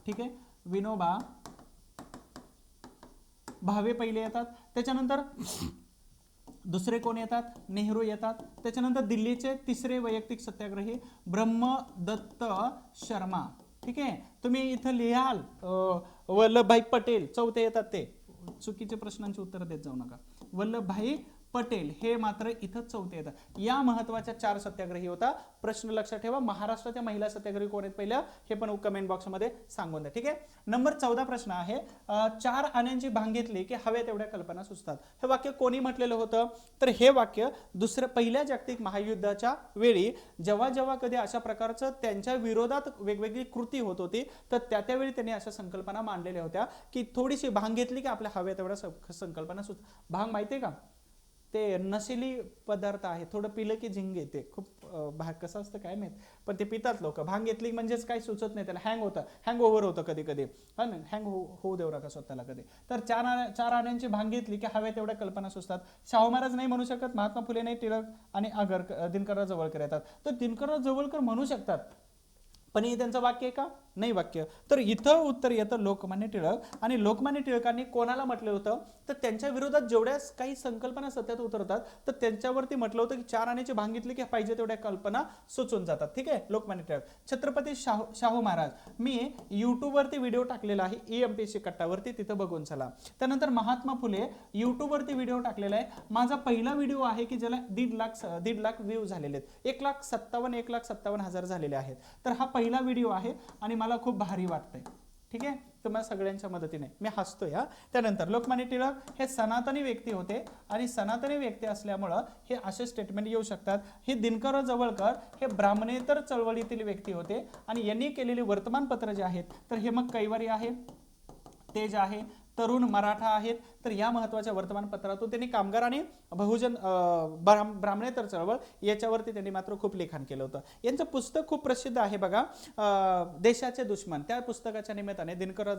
ठीक आहे, विनोबा भावे पहिले येतात. त्याच्यानंतर दुसरे कोण येतात? नेहरू येतात. त्याच्यानंतर दिल्लीचे तिसरे वैयक्तिक सत्याग्रही ब्रह्मदत्त शर्मा. ठीक आहे, तुम्ही इथं लिहाल वल्लभभाई पटेल, चौथे येतात ते. चुकीचे प्रश्नांची उत्तर देत जाऊ नका. वल्लभभाई पटेल हे मात्र इथं चौथे येतात. या महत्वाच्या 4 सत्याग्रही होता. प्रश्न लक्षात ठेवा, महाराष्ट्राच्या महिला सत्याग्रही कोण आहेत पहिल्या हे पण कमेंट बॉक्स मध्ये सांगून द्या. ठीक आहे, नंबर 14 प्रश्न आहे, 4 आण्यांची भांग घेतली की हव्या तेवढ्या कल्पना सुचतात. हे वाक्य कोणी म्हटलेलं होतं? तर हे वाक्य पहिल्या जागतिक महायुद्धाच्या वेळी जेव्हा जेव्हा कधी अशा प्रकारचं त्यांच्या विरोधात वेगवेगळी कृती होत होती, तर त्यावेळी त्यांनी अशा संकल्पना मांडलेल्या होत्या की थोडीशी भांग घेतली की आपल्या हव्या तेवढ्या संकल्पना सुचतात. भांग माहितीये का? ते नशिली पदार्थ आहे, थोडं पिलं की झिंग येते. खूप कसं असतं काय माहित, पण ते पितात लोक. भांग घेतली म्हणजेच काही सुचत नाही, त्याला हँग होतं, हँग ओव्हर होतं कधी कधी. हा ना, हँग होऊ देऊ नका स्वतःला कधी. तर 4 आण्यांची भांग घेतली की हव्या तेवढ्या कल्पना सुचतात. शाहू महाराज नाही म्हणू शकत, महात्मा फुले नाही, टिळक आणि दिनकरराव जवळकर येतात. तर दिनकरराव जवळकर म्हणू शकतात, पण हे त्यांचं वाक्य आहे का? नाही वाक्य. तर इथं उत्तर येतं लोकमान्य टिळक. आणि लोकमान्य टिळकांनी कोणाला म्हटलं होतं? तर त्यांच्या विरोधात जेवढ्या काही संकल्पना सत्यात उतरतात तर त्यांच्यावरती म्हटलं होतं की 4 आण्याची भांग घेतली की पाहिजे तेवढ्या कल्पना सुचून जातात. ठीक आहे, लोकमान्य टिळक. छत्रपती शाहू महाराज, मी युट्यूबवरती व्हिडिओ टाकलेला आहे EMPSC कट्टावरती, तिथं बघून चला. त्यानंतर महात्मा फुले, युट्यूबवरती व्हिडिओ टाकलेला आहे. माझा पहिला व्हिडिओ आहे की ज्याला 1.5 लाख व्ह्यू झालेले आहेत, 1,57,000 झालेले आहेत. तर हा पहिला व्हिडिओ आहे आणि मला खूप भारी वाटतंय. ठीक आहे, तुम्हाला सगळ्यांच्या मदतीने मी हसतोय. त्यानंतर लोकमान्य टिळक हे सनातनी व्यक्ती होते आणि सनातनी व्यक्ती असल्यामुळं हे असे स्टेटमेंट येऊ शकतात. हे दिनकरराव जवळकर हे ब्राह्मणेतर चळवळीतील व्यक्ती होते आणि यांनी केलेले वर्तमानपत्र जे आहेत तर हे मग कैवारी आहे, तेज आहे, तरुण मराठा आहेत. तर या महत्त्वाच्या वर्तमानपत्रातून त्यांनी कामगार आणि बहुजन ब्राह्मणेतर चळवळ याच्यावरती त्यांनी मात्र खूप लिखाण केलं होतं. यांचं पुस्तक खूप प्रसिद्ध आहे बघा, देशाचे दुश्मन. त्या पुस्तकाच्या निमित्ताने दिनकरराव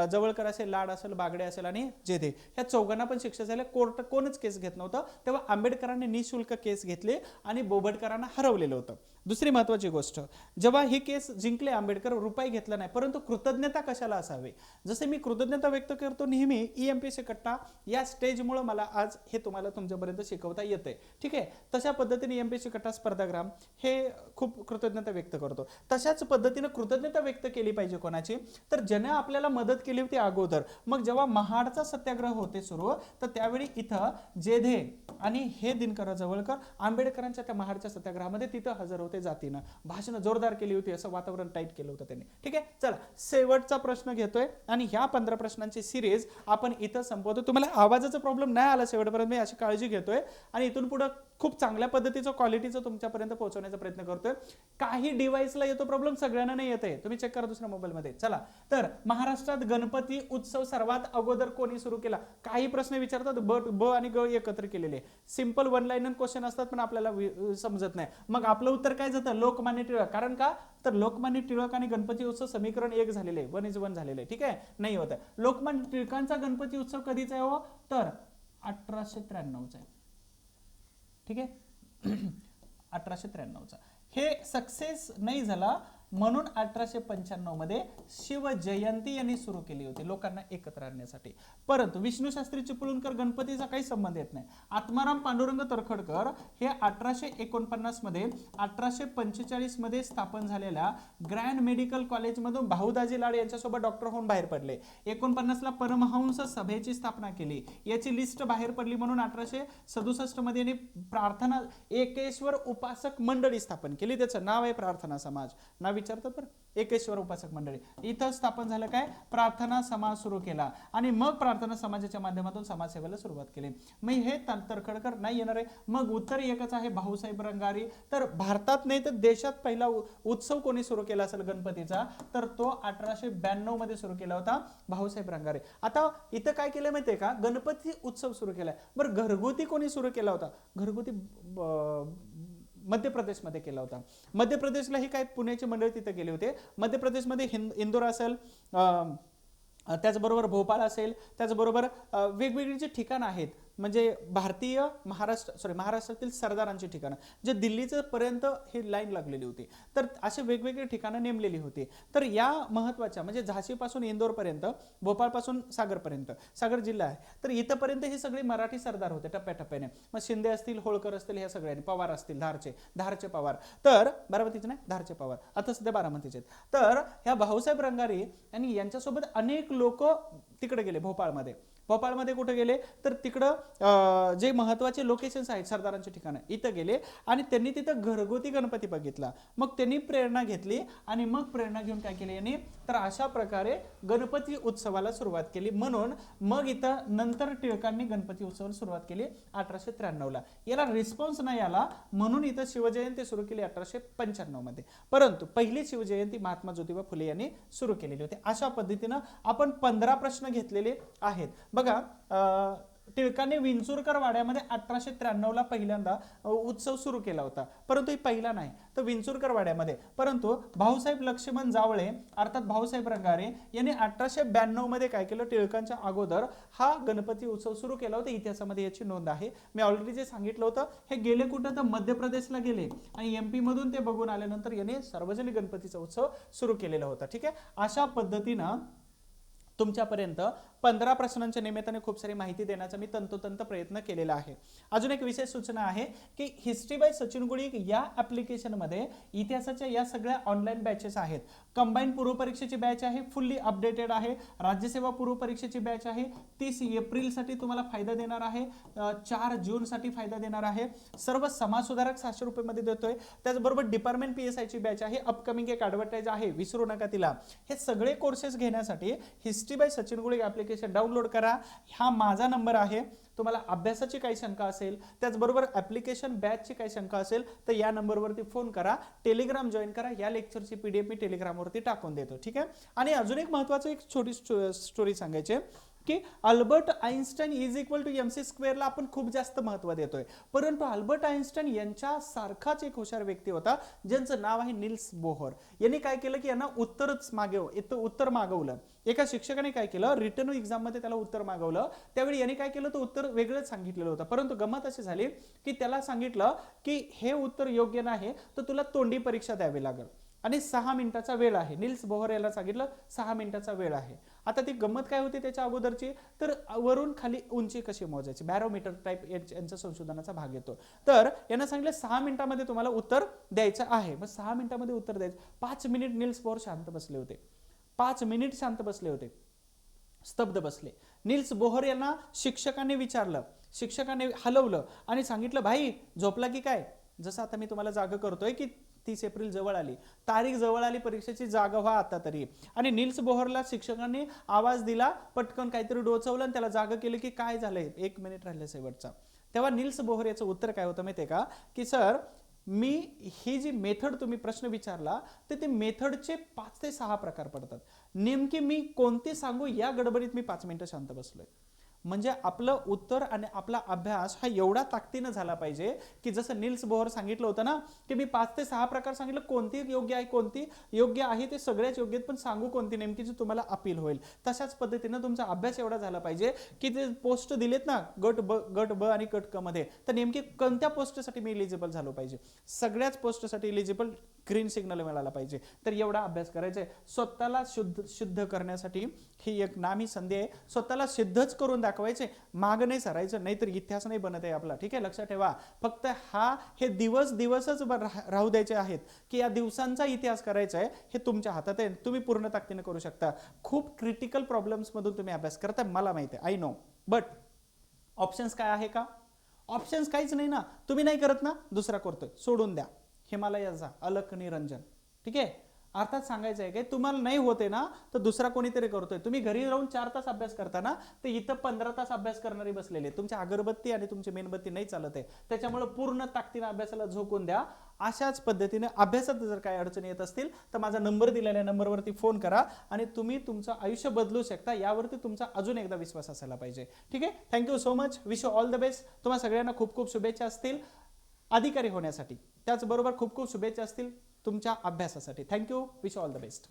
जवळकर असेल, लाड असेल, बागडे असेल आणि जेधे ह्या चौघांना पण शिक्षा झाल्या. कोर्ट कोणच केस घेत नव्हतं, तेव्हा आंबेडकरांनी निशुल्क केस घेतली आणि बोबडकरांना हरवलेलं होतं. दुसरी महत्त्वाची गोष्ट, जेव्हा ही केस जिंकले आंबेडकर, रुपये घेतला नाही, परंतु कृतज्ञता कशाला असावी. जसे मी कृतज्ञता व्यक्त करतो नेहमी EMPC कट्टा या स्टेजमुळे मला आज हे तुम्हाला तुमच्यापर्यंत शिकवता येते, ठीक आहे. तशा पद्धतीने EMPC कट्टा स्पर्धाग्राम हे खूप कृतज्ञता व्यक्त करतो. तशाच पद्धतीने कृतज्ञता व्यक्त केली पाहिजे कोणाची, तर ज्याने आपल्याला मदत केली होती अगोदर. मग जेव्हा महाडचा सत्याग्रह होते सुरू, तर त्यावेळी इथं जेधे आणि हे दिनकरराव जवळकर आंबेडकरांच्या त्या महाडच्या सत्याग्रहामध्ये तिथं हजर होते. जातीनं भाषण जोरदार केली होती, असं वातावरण टाईट केलं होतं त्यांनी, ठीक आहे. चला शेवटचा प्रश्न घेतोय आणि ह्या 15 प्रश्नांची सिरीज आपण इथं संपवतो. तुम्हाला आवाजाचा प्रॉब्लेम नाही आला शेवटपर्यंत, मी अशी काळजी घेतोय आणि इथून पुढे खूप चांगल्या पद्धतीचं क्वालिटीचं तुमच्यापर्यंत पोहोचवण्याचा प्रयत्न करतोय. काही डिव्हाइसला येतो प्रॉब्लेम, सगळ्यांना नाही येते, तुम्ही चेक करा दुसऱ्या मोबाईलमध्ये. चला तर महाराष्ट्रात गणपती उत्सव सर्वात अगोदर कोणी सुरू केला. काही प्रश्न विचारतात, ब आणि ग एकत्र केलेले, सिंपल वन लाईनर क्वेश्चन असतात पण आपल्याला समजत नाही. मग आपलं उत्तर काय जातं, लोकमान्य टिळक. कारण का, तर लोकमान्य टिळक आणि गणपती उत्सव समीकरण एक झालेले, 1:1 झालेले, ठीक आहे. नाही होत. लोकमान्य टिळकांचा गणपती उत्सव कधीचा आहे हो, तर 1893 आहे, ठीक आहे. 1893चा हे सक्सेस नाही झाला, म्हणून 1895 मध्ये शिवजयंती यांनी सुरू केली होती लोकांना एकत्र आणण्यासाठी. परंतु विष्णू शास्त्री चिपळूणकर गणपतीचा काही संबंध येत नाही. आत्माराम पांडुरंग तरखडकर हे 1849 मध्ये 1845 मध्ये स्थापन झालेल्या ग्रँड मेडिकल कॉलेजमधून भाऊदाजी लाड यांच्यासोबत डॉक्टर होऊन बाहेर पडले. 49 ला परमहंस सभेची स्थापना केली, याची लिस्ट बाहेर पडली म्हणून 1867 मध्ये यांनी प्रार्थना एकेश्वर उपासक मंडळी स्थापन केली. त्याचं नाव आहे प्रार्थना समाज. नाव विचारतात बरं, एकेश्वर उपासक मंडळी. इथं स्थापन झालं काय, प्रार्थना समाज सुरू केला आणि मग प्रार्थना समाजाच्या माध्यमातून समाजसेवेला सुरुवात केली. मग हे तरखडकर नाही येणार आहे. मग उत्तर एकच आहे, भाऊसाहेब रंगारी. तर भारतात नाही तर देशात पहिला उत्सव कोणी सुरू केला असेल गणपतीचा, तर तो 1892 मध्ये सुरू केला होता, भाऊसाहेब रंगारे. आता इथं काय केलं माहितीये का, गणपती उत्सव सुरू केलाय. बरं घरगुती कोणी सुरू केला होता, घरगुती मध्य प्रदेशमध्ये केला होता. मध्य प्रदेशला ही काय पुण्याची मंडळी तिथे गेले होते. मध्य प्रदेशमध्ये इंदोर असेल, त्याचबरोबर भोपाळ असेल, त्याचबरोबर वेगवेगळी जी ठिकाणं आहेत, म्हणजे भारतीय महाराष्ट्रातील सरदारांची ठिकाणं, जे दिल्लीचं पर्यंत ही लाईन लागलेली होती, तर असे वेगवेगळे ठिकाणं नेमलेली होती. तर या महत्त्वाच्या म्हणजे झाशीपासून इंदोरपर्यंत, भोपाळपासून सागरपर्यंत, सागर जिल्हा आहे, तर इथंपर्यंत हे सगळे मराठी सरदार होते टप्प्याटप्प्याने. मग शिंदे असतील, होळकर असतील, ह्या सगळ्यांनी, पवार असतील, धारचे पवार, तर बारामतीचे नाही, धारचे पवार आता सध्या बारामतीचे. तर ह्या भाऊसाहेब रंगारी आणि यांच्यासोबत अनेक लोक तिकडे गेले. भोपाळमध्ये कुठे गेले, तर तिकडं जे महत्त्वाचे लोकेशन्स आहेत सरदारांची ठिकाणं, इथं गेले आणि त्यांनी तिथं घरगुती गणपती बघितला. मग त्यांनी प्रेरणा घेतली आणि मग प्रेरणा घेऊन काय केले यांनी, तर अशा प्रकारे गणपती उत्सवाला सुरुवात केली. म्हणून मग इथं नंतर टिळकांनी गणपती उत्सवाला सुरुवात केली 1893 ला. याला रिस्पॉन्स नाही आला म्हणून इथं शिवजयंती सुरू केली 1895 मध्ये. परंतु पहिली शिवजयंती महात्मा ज्योतिबा फुले यांनी सुरू केलेली होती. अशा पद्धतीनं आपण 15 प्रश्न घेतलेले आहेत बघा. टिळकांनी विंचुरकर वाड्यामध्ये 1893 ला पहिल्यांदा उत्सव सुरू केला होता, परंतु ही पहिला नाही तर विंचुरकर वाड्यामध्ये. परंतु भाऊसाहेब लक्ष्मण जावळे अर्थात भाऊसाहेब रंगारे यांनी 1892 मध्ये काय केलं, टिळकांच्या अगोदर हा गणपती उत्सव सुरू केला होता. इतिहासामध्ये याची नोंद आहे. मी ऑलरेडी जे सांगितलं होतं, हे गेले कुठं तर मध्य प्रदेशला गेले आणि MP मधून ते बघून आल्यानंतर याने सार्वजनिक गणपतीचा उत्सव सुरू केलेला होता, ठीक आहे. अशा पद्धतीनं तुमच्यापर्यंत 15 प्रश्नांच्या निमित्ताने खूप सारी माहिती देण्याचा मी तंतोतंत प्रयत्न केलेला आहे. अजून एक विशेष सूचना आहे की हिस्ट्री बाय सचिन गुळी या ॲप्लिकेशनमध्ये इतिहासाच्या या सगळ्या ऑनलाईन बॅचेस आहेत. कंबाईन पूर्व परीक्षेची बॅच आहे, फुल्ली अपडेटेड आहे. राज्यसेवा पूर्व परीक्षेची बॅच आहे, 30 एप्रिलसाठी तुम्हाला फायदा देणार आहे, 4 जूनसाठी फायदा देणार आहे. सर्व समाज सुधारक 700 रुपये मध्ये देतोय. त्याचबरोबर डिपार्टमेंट PSI ची बॅच आहे, अपकमिंग एक ॲडव्हर्टाइज आहे, विसरू नका तिला. हे सगळे कोर्सेस घेण्यासाठी हिस्ट्री बाय सचिन गुळी ॲप्लिकेशन डाउनलोड करा. हा माझा नंबर आहे. तुम्हाला अभ्यासाची काही शंका असेल, त्याचबरोबर ॲप्लिकेशन बॅचची काही शंका असेल तर या नंबरवरती फोन करा. टेलिग्राम जॉईन करा. या लेक्चरची PDF मी टेलिग्रामवरती टाकून देतो, ठीक आहे. आणि अजून एक महत्त्वाचं एक छोटी स्टोरी सांगायची. की Albert Einstein is equal to m c स्क्वेअरला आपण खूप जास्त महत्त्व देतोय, परंतु अल्बर्ट आइन्स्टाईन यांच्या सारखाच एक हुशार व्यक्ती होता ज्यांचं नाव आहे निल्स बोहर. यांनी काय केलं की यांना उत्तर मागवलं. एका शिक्षकाने काय केलं, रिटर्न एक्झाम मध्ये त्याला उत्तर मागवलं, त्यावेळी यांनी काय केलं, तो उत्तर वेगळंच सांगितलेलं होतं, परंतु गंमत अशी झाली की त्याला सांगितलं की हे उत्तर योग्य नाही तर तुला तोंडी परीक्षा द्यावी लागेल आणि 6 मिनिटाचा वेळ आहे. निल्स बोहर याला सांगितलं 6 मिनिटाचा वेळ आहे. आता ती गंमत काय होती त्याच्या अगोदरची, तर वरून खाली उंची कशी मोजायची, बॅरोमीटर टाइप यांच्या संशोधनाचा भाग येतो. तर यांना सांगितलं 6 मिनिटांमध्ये तुम्हाला उत्तर द्यायचं आहे. मग 6 मिनिटांमध्ये उत्तर द्यायचं. 5 मिनिट निल्स बोहर शांत बसले होते. 5 मिनिट शांत बसले होते, स्तब्ध बसले. निल्स बोहर यांना शिक्षकाने विचारलं, शिक्षकाने हलवलं आणि सांगितलं भाई झोपला की काय. जसं आता मी तुम्हाला जागा करतोय की 30 एप्रिल जवळ आली, तारीख जवळ आली, परीक्षेची जागा व्हा आता तरी. आणि निल्स बोहरला शिक्षकांनी आवाज दिला, पटकन काहीतरी डोचवलं आणि त्याला जागा केली की काय झालंय, 1 मिनिट राहिलं शेवटचा. तेव्हा निल्स बोहर याचं उत्तर काय होतं माहितीये का, की सर मी ही जी मेथड तुम्ही प्रश्न विचारला तर ते मेथडचे 5 ते 6 प्रकार पडतात. नेमकी मी कोणते सांगू या गडबडीत मी 5 मिनिटं शांत बसलोय. म्हणजे आपलं उत्तर आणि आपला अभ्यास हा एवढा ताकदीनं झाला पाहिजे की जसं निल्स बोहर सांगितलं होतं ना की मी 5 ते 6 प्रकार सांगितलं, कोणती योग्य आहे कोणती योग्य आहे ते सगळ्याच योग्य आहेत, पण सांगू कोणती नेमकी जी तुम्हाला अपील होईल. तशाच पद्धतीनं तुमचा अभ्यास एवढा झाला पाहिजे की ते पोस्ट दिलेत ना गट ब आणि गट क मध्ये, तर नेमकी कोणत्या पोस्टसाठी मी इलिजिबल झालो पाहिजे, सगळ्याच पोस्टसाठी इलिजिबल ग्रीन सिग्नल मिळाला पाहिजे. तर एवढा अभ्यास करायचा आहे. स्वतःला शुद्ध करण्यासाठी ही एक नामी संधी आहे. स्वतःला सिद्धच करून दाखवायचे, माग नाही सरायचं, नाहीतर इतिहास नाही बनत आहे आपला. ठीक आहे, लक्षात ठेवा. फक्त हे दिवसच राहू द्यायचे आहेत की या दिवसांचा इतिहास करायचा आहे, हे तुमच्या हातात आहे. तुम्ही पूर्ण ताकदीने करू शकता. खूप क्रिटिकल प्रॉब्लेम्स मधून तुम्ही अभ्यास करता, मला माहिती आहे, आय नो. बट ऑप्शन्स काय आहे का, ऑप्शन्स काहीच नाही ना. तुम्ही नाही करत ना, दुसरा करतोय, सोडून द्या. हिमालयाचा अलक निरंजन. ठीक आहे, अर्थात सांगायचं आहे की तुम्हाला नाही होते ना तर दुसरा कोणीतरी करतोय. तुम्ही घरी राहून 4 तास अभ्यास करता ना, तर इथं 15 तास अभ्यास करणारी बसलेले. तुमची अगरबत्ती आणि तुमची मेणबत्ती नाही चालत आहे, त्याच्यामुळे पूर्ण ताकदीने अभ्यासाला झोकून द्या. अशाच पद्धतीने अभ्यासात जर काही अडचणी येत असतील तर माझा नंबर दिलेल्या नंबरवरती फोन करा आणि तुम्ही तुमचं आयुष्य बदलू शकता. यावरती तुमचा अजून एकदा विश्वास असायला पाहिजे. ठीक आहे, thank you so much, wish you all the best. तुम्हाला सगळ्यांना खूप खूप शुभेच्छा असतील अधिकारी होण्यासाठी, त्याचबरोबर खूप खूप शुभेच्छा असतील तुमच्या अभ्यासासाठी. Thank you, wish all the best.